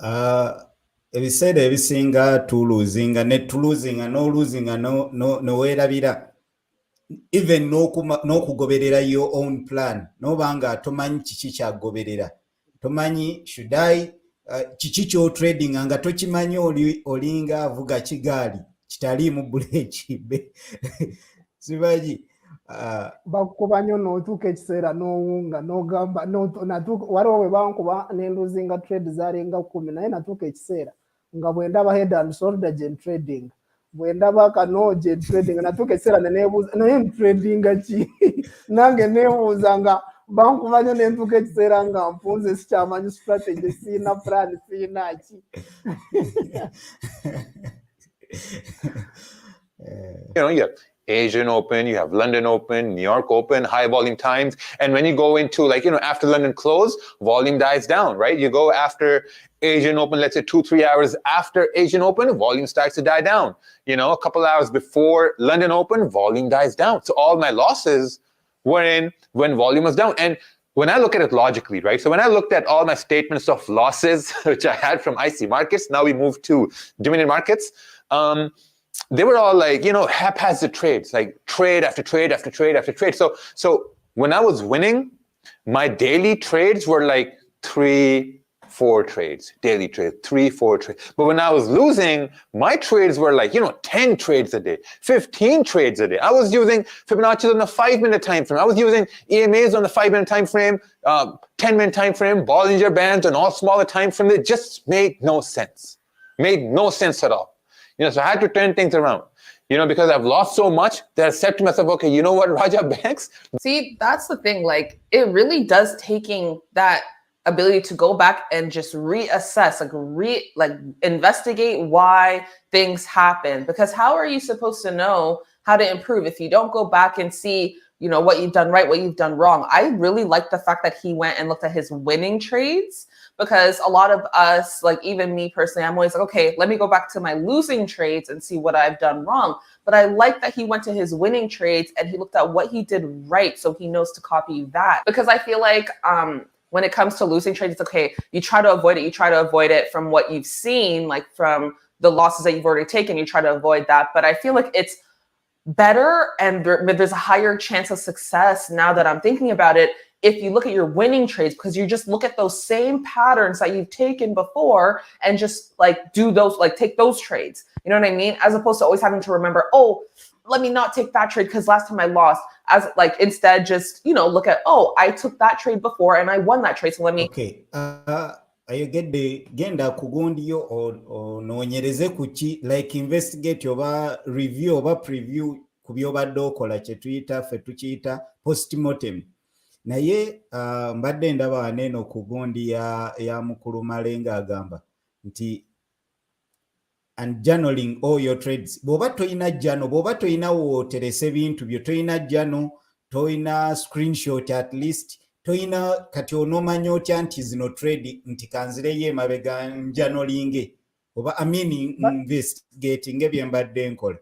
Ebiseera ebisinga tuluzinga ne tuluzinga no losing no werabira. Even n'okugoberera your own plan nobanga tomanyi kiki kyagoberera tomanyi should I kiki kyo trading nga tokimanyi olinga avuga kigaali kitaliimu buleeki sibaji bakuba nnyo n'otuuka ekiseera n'owunga n'ogamba waliwo bwe bankuba n'enduzinga trade zaalinga 10 naye natuuka ekiseera nga bwe ndaba head and shoulder gye trading bwe ndaba kano gye trading natuuka ekiseera neneebuuza naye tradinga ki nange neebuuza nga bankuba nnyo n'entuuka ekiseera nga mpunze sikyamanyi strategy siina plan siina ki. You have Asian Open, you have London Open, New York Open, high volume times. And when you go into after London close, volume dies down, right? You go after Asian Open, let's say 2-3 hours after Asian Open, volume starts to die down. A couple hours before London Open, volume dies down. So all my losses were in when volume was down. And when I look at it logically, right? So when I looked at all my statements of losses, which I had from IC markets, now we move to Dominion markets, they were all haphazard trades, like trade after trade after trade after trade. So when I was winning, my daily trades were like 3-4 trades, daily trades, 3-4 trades. But when I was losing, my trades were like, 10 trades a day, 15 trades a day. I was using Fibonacci's on the 5-minute time frame. I was using EMAs on the 5-minute time frame, 10-minute time frame, Bollinger Bands on all smaller time frames. It just made no sense. Made no sense at all. So I had to turn things around, because I've lost so much that I said to myself, okay, you know what, Raja Banks? See, that's the thing. Like, it really does taking that ability to go back and just reassess, investigate why things happen. Because how are you supposed to know how to improve if you don't go back and see, what you've done right, what you've done wrong? I really like the fact that he went and looked at his winning trades, because a lot of us, like even me personally, I'm always like, okay, let me go back to my losing trades and see what I've done wrong. But I like that he went to his winning trades and he looked at what he did right, so he knows to copy that. Because I feel like when it comes to losing trades, it's okay, you try to avoid it. You try to avoid it from what you've seen, like from the losses that you've already taken, you try to avoid that. But I feel like it's better and there's a higher chance of success now that I'm thinking about it if you look at your winning trades, because you just look at those same patterns that you've taken before and just do those, take those trades. You know what I mean? As opposed to always having to remember, oh, let me not take that trade because last time I lost. Instead just, look at, oh, I took that trade before and I won that trade. So let me. Okay. Ayogedde genda kugundiyo noonyereze kuki investigate oba review oba preview ku byobadde okola kye tukiyita postmortem. Naye mbadde ndaba waneeno ku gundi ya mukulu Malenga agamba nti and journaling all your trades. Bw'oba toyina journal, bw'oba toyina wooteresa ebintu byo, toyina journal, toyina screenshot at least, toyina kati onomanya otya nti zino trade nti kanzireyo emabega journaling oba investigating ebye mbadde nkola.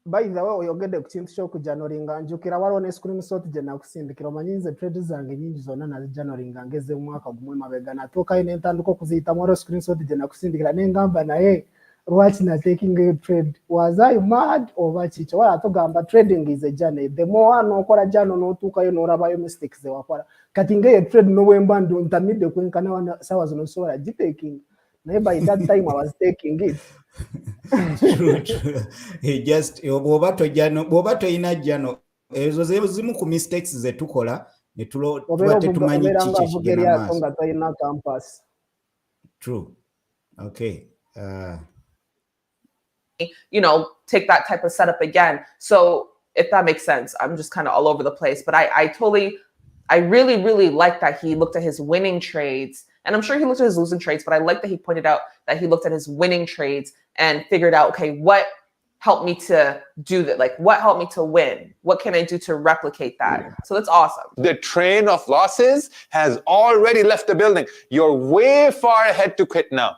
By the way, oyogedde ku kintu ky'okujanolinga njukira waliwo ne screenshot gye nakusindikira omanyi nze trade zange nyingi zonna nazijanolinga ngeze mu mwaka gumu emabega natuukayo ne ntandika okuziyitamu waliwo screenshot gye nakusindikira ne ngamba naye lwaki natekinga eyo trade was I mad oba kiki wala tugamba trading is a journey the more n'okola jano n'otuukayo n'orabayo mistakes ze wakola kati ng'eyo trade n'obwemba ntamidde kwenkana sawa zino sobola gitaking naye by that time I was taking it. True. Just bw'oba toyina jano ezo zimu ku mistakes ze tukola ne tuba tetumanyi kiki ekigenda maaso. Nga toyina campus. True. Okay. You know, take that type of setup again. So if that makes sense, I'm just kind of all over the place, but I really, really like that he looked at his winning trades, and I'm sure he looked at his losing trades, but I like that he pointed out that he looked at his winning trades and figured out, okay, what helped me to do that? Like, what helped me to win? What can I do to replicate that? So that's awesome. The train of losses has already left the building. You're way far ahead to quit now.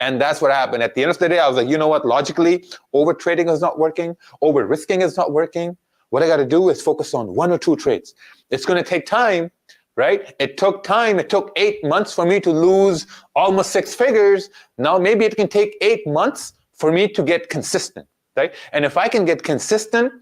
And that's what happened. At the end of the day, I was like, you know what? Logically, over trading is not working. Over risking is not working. What I got to do is focus on 1 or 2 trades. It's going to take time, right? It took time. It took 8 months for me to lose almost 6 figures. Now maybe it can take 8 months for me to get consistent, right? And if I can get consistent,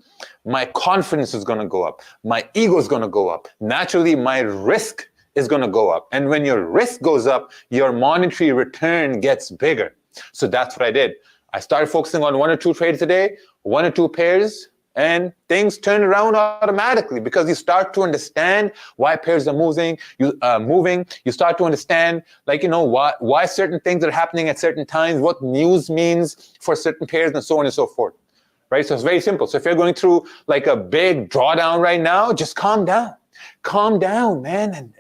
my confidence is going to go up. My ego is going to go up. Naturally, my risk is going to go up. And when your risk goes up, your monetary return gets bigger. So that's what I did. I started focusing on 1 or 2 trades a day, 1 or 2 pairs, and things turn around automatically because you start to understand why pairs are moving. You start to understand, like, you know, why certain things are happening at certain times, what news means for certain pairs, and so on and so forth. Right? So it's very simple. So if you're going through like a big drawdown right now, just calm down. Calm down, man,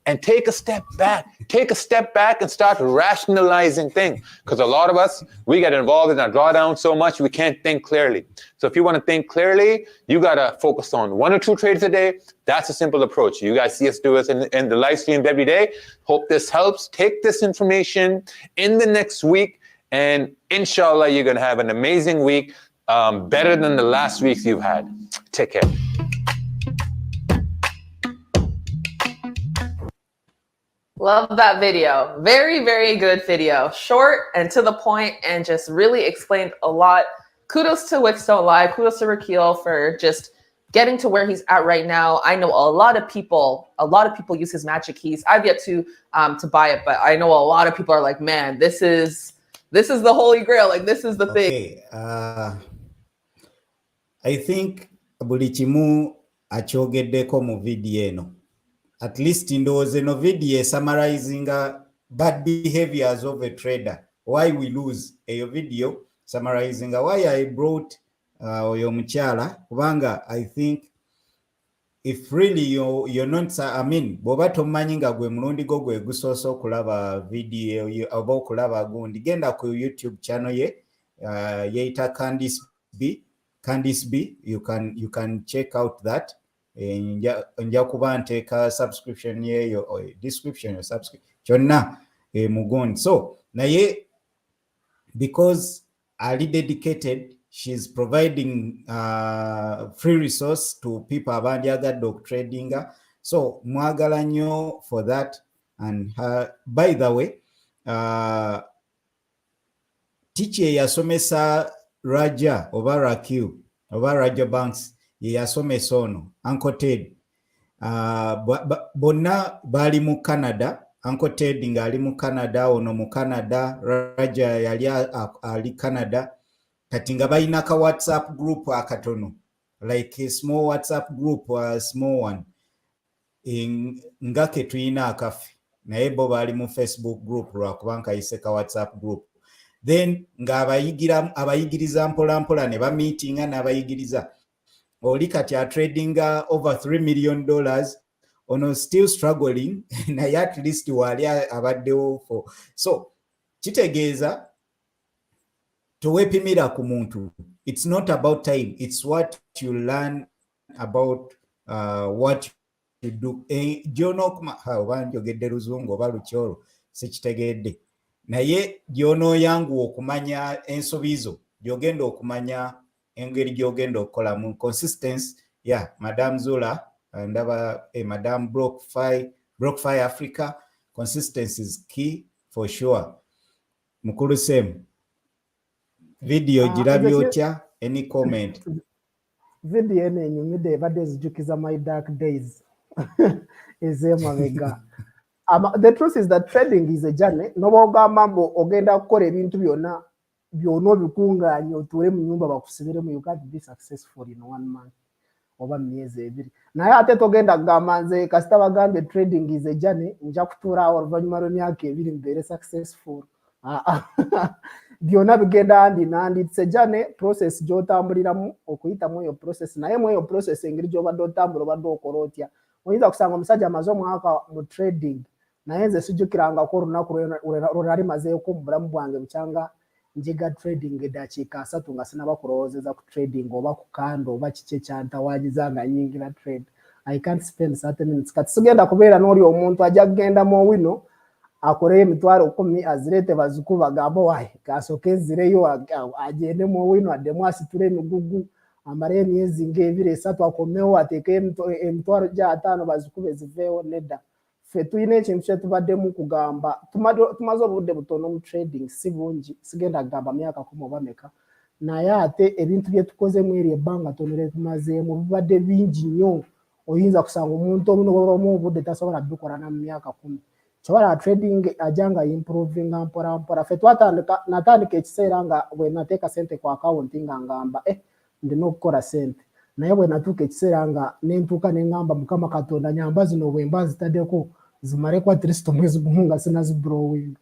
and take a step back. Take a step back and start rationalizing things. Because a lot of us, we get involved in our drawdown so much we can't think clearly. So if you want to think clearly, you got to focus on 1 or 2 trades a day. That's a simple approach. You guys see us do it in the live stream every day. Hope this helps. Take this information in the next week, and inshallah, you're going to have an amazing week, better than the last weeks you've had. Take care. Love that video. Very, very good video. Short and to the point and just really explained a lot. Kudos to Wix Don't Lie. Kudos to Rakil for just getting to where he's at right now. I know a lot of people use his magic keys. I've yet to buy it, but I know a lot of people are like, man, this is the holy grail. Like, this is the thing. I think buli kimu akyogeddeko mu video eno. At least ndowooza eno video summarizing bad behaviors of a trader. Why we lose. Eyo video summarizing why I brought oyo mukyala kubanga I think if really you're not, I mean, bw'oba tomanyi nga gwe mulundi gwo gwe gusoose okulaba video oba okulaba gundi, genda ku YouTube channel ye yeyita Candice B. You can check out that. Nja kuba nteeka subscription yeyo description yo subscription kyonna mugondi. So naye because Ali dedicated, she's providing free resource to people abandyagadde okutradinga, so mwagala nnyo for that. And by the way, teacher yasomesa Raja oba Rakil oba Raja Banks yasomesa ono Uncle Ted, bonna bali mu Canada. Uncle Ted nga ali mu Canada, ono mu Canada, Raja yali ali Canada. Kati nga balina ka WhatsApp group akatono, like a small WhatsApp group, a small one, nga ke tuyina akafi naye bo bali mu Facebook group lwakubanga yise ka WhatsApp group. Then nga abayigiriza mpola ne ba meetinga n'abayigiriza. Oli kati a trading over $3 million, ono still struggling, naye at least wali abaddewo for. So kitegeeza towepimira ku muntu. It's not about time, it's what you learn about what you do. Njogedde luzungu oba lukyolo sikitegedde, naye gy'onooyanguwa okumanya ensobi zo, gy'ogenda okumanya engeri gy'ogenda okukolamu. Consistency, Madam Zula, ndaba Madam Blockfire Africa, consistency is key for sure. Mukulu Sem, video girabye otya? Any comment? Video ene enyumidde ebadde zijukiza my dark days ez'emabega. The truth is that trading is a journey. Noba ogamba mbu ogenda kukola ebintu byonna obikungaanya otuule mu nyumba bakusibiremu, you can't be successful in 1 month oba myezi ebiri. Naye ate togenda kugamba nze kasita bagambye trading is a journey nja kutuula awo oluvannyuma lw'emyaka ebiri mbeere successful. Byonna bigenda handi nandi. It's a journey process gy'otambuliramu okuyitamu eyo process, naye mu eyo process engeri gy'obadde otambula obadde okola otya. Oyinza kusanga omusajja amaze omwaka mu trading naye nze sijjukirangako olunaku lwe nali mazeeko mu bulamu bwange bukyanga njiga trading eddakiika 3 nga sinaba kulowoozeza ku trading oba ku kando oba kiki ekyantawaanyiza nga nyingira trade. I can't spend 30 minutes. Kati sigenda kubeera n'oli omuntu ajja kugenda mu wino akole emitwalo 10 azireete bazikuba gambo wayi kasooke ezireyo agende mu wino addemu asitule emigugu amale emyezi ng'ebiri 3 akomewo ateeke emitwalo gya 5 bazikube ziveewo. Nedda, ffe tulina ekintu kye tubaddemu kugamba tumaze obudde butono mu trading, si bungi, sigenda kugamba myaka 10 oba meka, naye ate ebintu bye tukozemu eri ebbanga tono lye tumazeemu bibadde bingi nnyo. Oyinza kusanga omuntu omu obudde tasobola bikola na mu myaka 10. Kyobala trading ajanga improvinga mpora mpora. Ffe natandika ekiseera nga bwe nateeka sente ku account nga ngamba ndina okukola sente, naye bwe natuuka ekiseera nga nentuuka ne ngamba Mukama Katonda nyamba zino bwe mba zitaddeko zimaleko at least omwezi gumu nga sinazibrowing.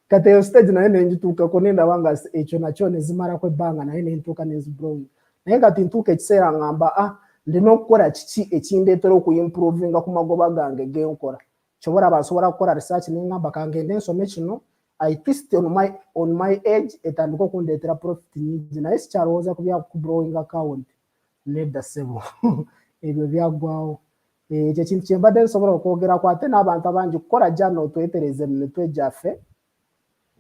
Kati eyo stage naye nenjituukako nendaba nga ekyo nakyo ne zimalako ebbanga naye nentuuka nezibrowing. Naye kati ntuuka ekiseera ngamba ndina okukola kiki ekindeetera okuyimprovinga ku magoba gange genkola. Kyobora basobola kukola research nengamba kangende nsome kino at least on my age etandika okundeetera profit nyingi, naye sikyalowooza ku browing account. Nedda ssebo ebyo byaggwawo. Ekyo kintu kye mbadde nsobola okwogerako. Ate n'abantu abangi kukola jano twetereze mu mitwe gyaffe,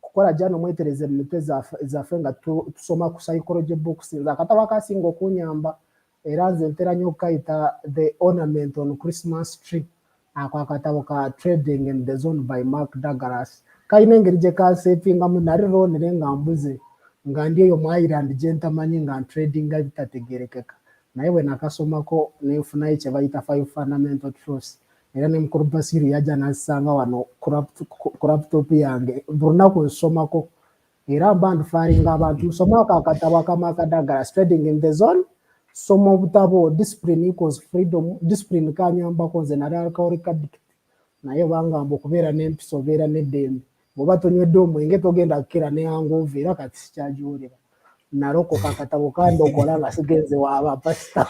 kukola jano mwetereze mu mitwe zaffe nga tusoma ku psychology books. Nze akatabo akasinga okunyamba era nze ntera nnyo okukayita The Ornament on Christmas Tree. Ako akatabo ka Trading in the Zone by Mark Douglas. Kayina engeri gye kansepingamu nalironere nga mbuze nga ndi eyo mu Ireland gye ntamanyi nga tradinga bitategerekeka, naye bwe nakasomako nenfunayo kye bayita 5 fundamental truths. Era ne mukulu Basiri yajja n'assanga wano ku laptop yange buli lunaku nsomako, era mba ndufalinga abantu nsomako akatabo akamaka Douglas Trading in the Zone. Soma obutabo Discipline Equals Freedom. Discipline kanyambako nze nali alcoholic addict, naye bangamba okubeera n'empisa obeera n'eddembe. Bw'oba tonywedde omwenge togenda kukira ne hangover, era kati sikyagiwulira. Nalokoka akatabo kandokola nga sigenze w'abapasita.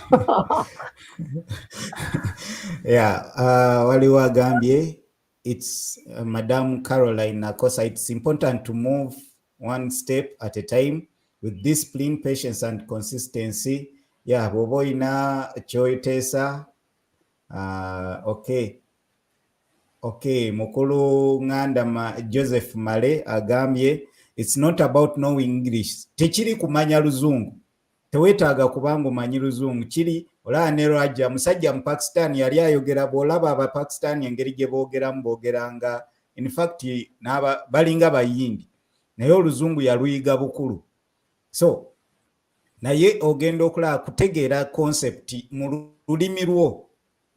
Waliwo agambye it's Madam Caroline Nakosa, it's important to move one step at a time with discipline, patience and consistency. Bw'oba olina kyoyiteesa. Okay, mukulu nganda Joseph Male agambye it's not about knowing English. Tekiri kumanya luzungu, teweetaaga kubanga omanyi luzungu. Kiri olaba ne Raja musajja mu Pakistan yali ayogera, bw'olaba Abapakistan engeri gye boogeramu boogeranga in fact balinga bayindi, naye oluzungu yaluyiga bukulu. So naye ogenda okulaba kutegeera concept mu lulimi lwo.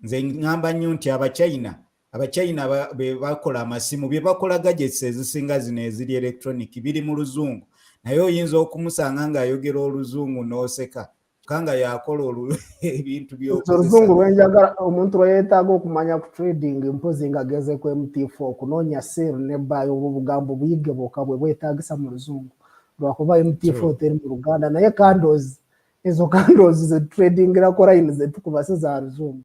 Nze ngamba nnyo nti Abachina be bakola amasimu bye bakola gadgets ezisinga zino eziri electronic biri mu luzungu, naye oyinza okumusanga ng'ayogera oluzungu n'oseka kanga yakola ebintu oluzungu lwenjagala omuntu lwe yeetaaga okumanya ku trading mpozi nga ageze ku MT4 okunoonya sale ne buy obugambo buyige bwokka bwe bwetaagisa mu luzungu lwakuba MT4 teri mu Luganda, naye ezo candles ze trading erako line zetukuba se za luzungu.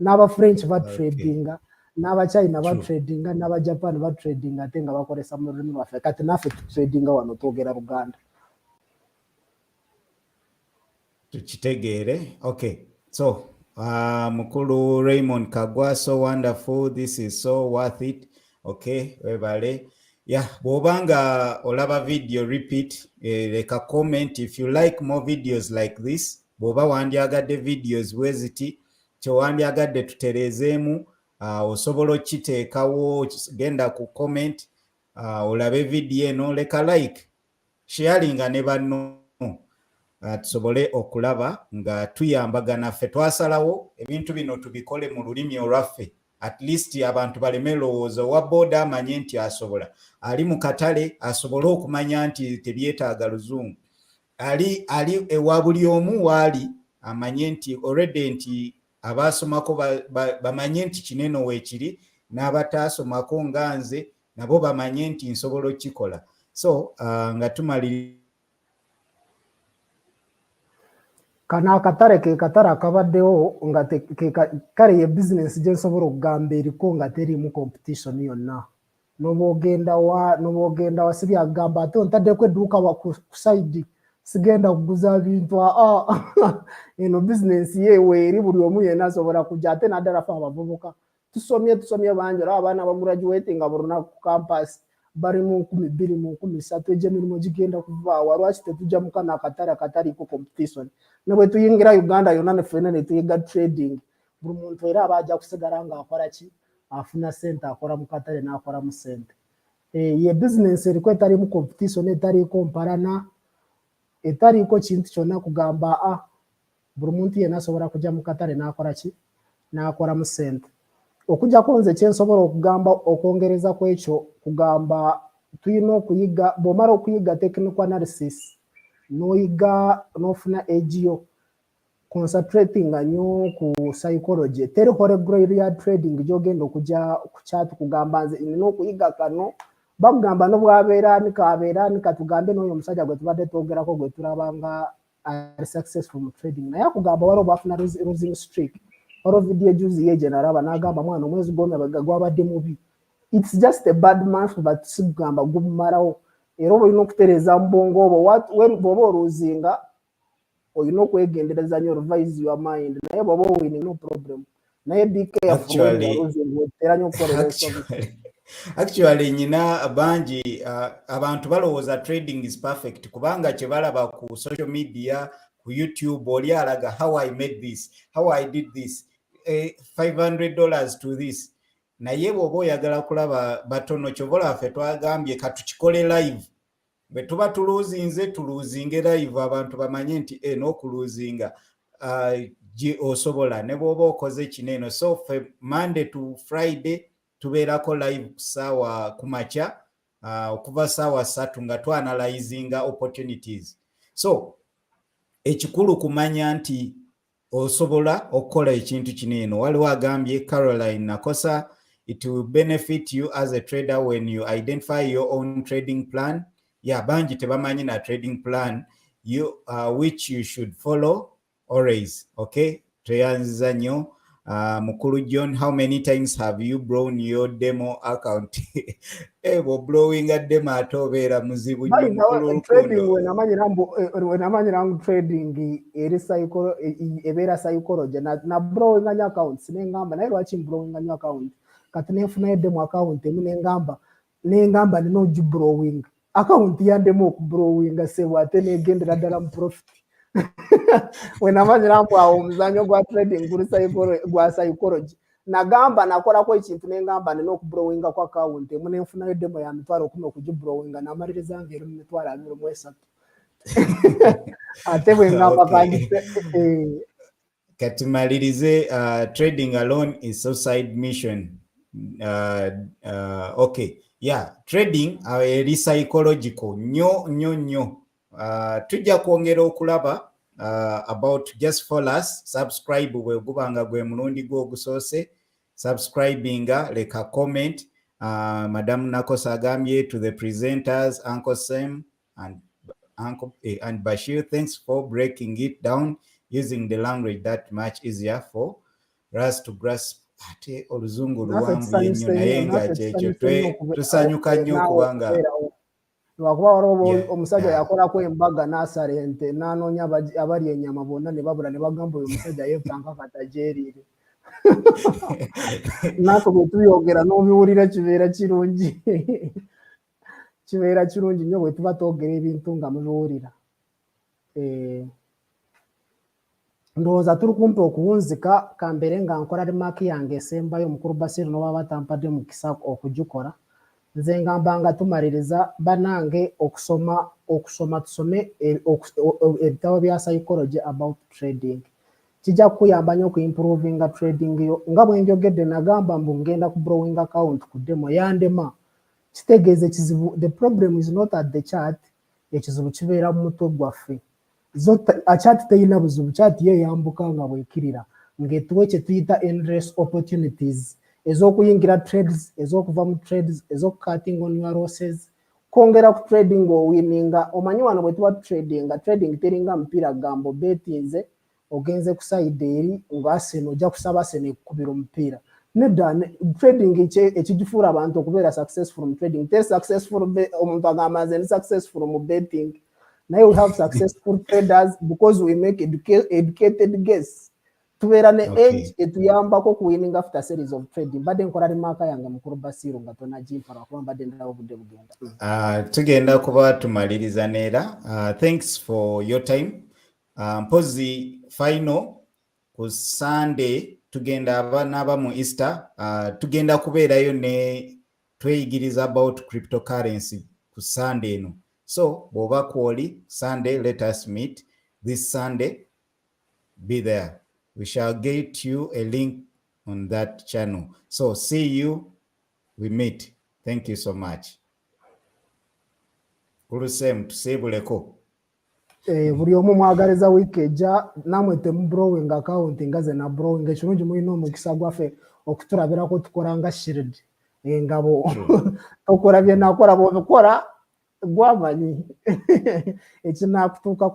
N'aba French ba tradinga, n'aba China ba tradinga, n'aba Japan ba tradinga ate nga bakolesa mu lulimi lwaffe. Kati naffe tu tradinga wano twogera Luganda. tukitegeere. Okay, so mukulu Raymond Kagwa, so wonderful, this is so worth it. Okay, webale. Yeah, bw'obanga olaba video repeat, leka comment if you like more videos like this. Bw'oba wandyagadde videos bweziti kyewandyagadde tutereezeemu, osobola okiteekawo, genda ku comment, olabe video eno, leka like, sharinga ne banno, tusobole okulaba nga tuyambagana. Ffe twasalawo ebintu bino tubikole mu lulimi olwaffe, at least abantu baleme lowooza owa booda amanye nti asobola, ali mu katale asobole okumanya nti tebyetaaga luzungu, ali ewa buli omu waali amanye nti already nti abaasomako bamanye nti kinene weekiri, n'abataasomako nga nze nabo bamanye nti nsobola okikola. So nga tumalira kana akatare ke katare akabaddewo nga kale ye bizinesi gye nsobola okugamba eriko nga teriimu competition yonna. N'obwogenda wa sibyagamba ate ontaddeko edduuka ku side sigenda kuguza bintu, eno bizinesi yeewe eri buli omu yenna asobola kujja, ate naddala fe abavubuka tusomye bangi, olaba abaana baguraduatinga buli lunaku ku campus bari mu 2000 mu 13 egy'emirimu gigenda kuvaawa. Lwaki tetujja mu kano akatale akataliiko competition? Ne bwe tuyingira Uganda yonna ne ffenna ne tuyiga trading, buli muntu era aba ajja kusigala ng'akola ki? Afuna ssente, akola mu katale n'akolamu ssente. Ye bizinesi eriko etaliimu competition, etaliiko mpalana, etaliiko kintu kyonna kugamba buli muntu yenna asobola kujja mu katale n'akola ki? N'akolamu ssente. Okujjako nze kyensobola okugamba okwongereza ku ekyo kugamba tulina okuyiga, bw'omala okuyiga technical analysis n'oyiga n'ofuna egyo concentrating nnyo ku psychology, teriho regular trading gy'ogenda okujja ku kyatu kugamba nze nina okuyiga kano, bakugamba n'obwabeera ani kabeera ani katugambe n'oyo omusajja gwe tubadde twogerako gwe tulabanga ali successful mu trading, naye akugamba waliwo bafuna losing streak. Waliwo video ejuzi ye gye nalaba n'agamba mwana omwezi gw'omabega gwabadde mubi. It's just a bad month but sigamba gumalawo. Era oba olina okutereeza mu bwongo obwo bw'oba oluzinga olina okwegendereza nnyo, revise your mind, naye bw'oba owini no problem. Naye be careful otera nnyo okukolera actually nyina bangi abantu balowooza trading is perfect kubanga kye balaba ku social media, ku YouTube oli alaga how I made this, how I did this, $500 to this. Naye bw'oba oyagala kulaba batono, kyobola ffe twagambye katukikole live. Bwe tuba tuluzinge live abantu bamanye nti n'okuluzinga osobola ne bw'oba okoze kineno. So ffe Monday to Friday tubeerako live kusaawa kumakya okuva saawa 3 nga twanalizinga opportunities. So ekikulu kumanya nti osobola okukola ekintu kineno. Waliwo agambye Caroline Nakosa, it will benefit you as a trader when you identify your own trading plan. Yeah, banji tebamanyi na trading plan which you should follow always. Okay, tweyanziza nnyo. Mukulu John, how many times have you blown your demo account? Blowing a demo atobeera muzibu nnyo mukulu trading wenamanyira ngu trading ebeera psychology na blowing nnyo accounts nengamba naye lwaki blowing nnyo account kati nefunayo demo account emu nengamba nina ogiblowing account yaddemu okublowinga sebo ate negendera ddala mu profit. Wenamanyira mbu awo omuzanyo gwa trading gwa psychology nagamba nakolako ekintu nengamba nina okublowinga ku account emu nenfunayo demo ya $10,000 okugiblowinga namaliriza nga eri mu $23,000 ate bwengamba kandi kati malirize trading alone is suicide mission. Okay, yeah, trading eri psychological nnyo. Tujja kwongera okulaba about just follow us, subscribe bwe gubanga gwe mulundi gwo ogusoose, subscribinga, leka comment. Madam Nakosa agambye to the presenters, Uncle Sam and Bashir, thanks for breaking it down using the language that much easier for us to grasp. Ate oluzungu luwanvu ennyo naye nga kyekyo tusanyuka nnyo kubanga lwakuba waliwo omusajja yakolako embaga n'asala ente n'anoonya abali ennyama bonna ne babula ne bagamba oyo omusajja yeepanka katajeerire naafe bwe tuyogera n'obiwulira kibeera kirungi kibeera kirungi nnyo bwe tuba twogera ebintu nga mubiwulira ndowooza tuli kumpi okuwunzika kambeere nga nkola rimaaki yange esembayo omukulu Basiru n'oba batampadde mukisa okugikola nze ngamba nga tumaliriza banange okusoma tusome ebitabo bya psychology about trading kijja kukuyamba nnyo okuimprovinga trading yo nga bwe njogedde nagamba mbu ngenda ku borrowing account ku demo yandema kitegeeza ekizibu the problem is not at the chart ekizibu kibeera mu mutwe gwaffe chart teyina buzibu chart ye yambuka nga bwekirira ng'etuwa kye tuyita endless opportunities ez'okuyingira trades ez'okuva mu trades ez'okucutting on your losses kwongera ku trading owininga omanyi wano bwe tuba trading teringa mupiira gambo betinze ogenze ku side eri nga Arsenal ojja kusaba Arsenal ekkubira omupiira nedda trading ekigifuula abantu okubeera successful mu trading te successful omuntu agamba nze ndi successful mu betting naye we have successful traders because we make educated guess tubeera ne edge etuyambako kuwinning after series of trading mbadde nkola rimaaka yange mukulu Basiru nga tonagimpa lwakuba mbadde ndalawo obudde bugenda tugenda kuba tumaliriza neera thanks for your time mpozi final ku Sunday tugenda abaana mu Easter tugenda kubeerayo ne tweyigiriza about cryptocurrency ku Sunday eno so bw'oba kwoli Sunday let us meet this Sunday be there we shall get you a link on that channel so see you we meet thank you so much kulusem tusibuleko buli omu mwagaliza wiiki ejja namwe temubrowing account nga ze na browing ekirungi mulina omukisa gwaffe okutulabirako tukola nga shield engabo okola bye nakola bw'obikola gwamanyi ekinakutuuka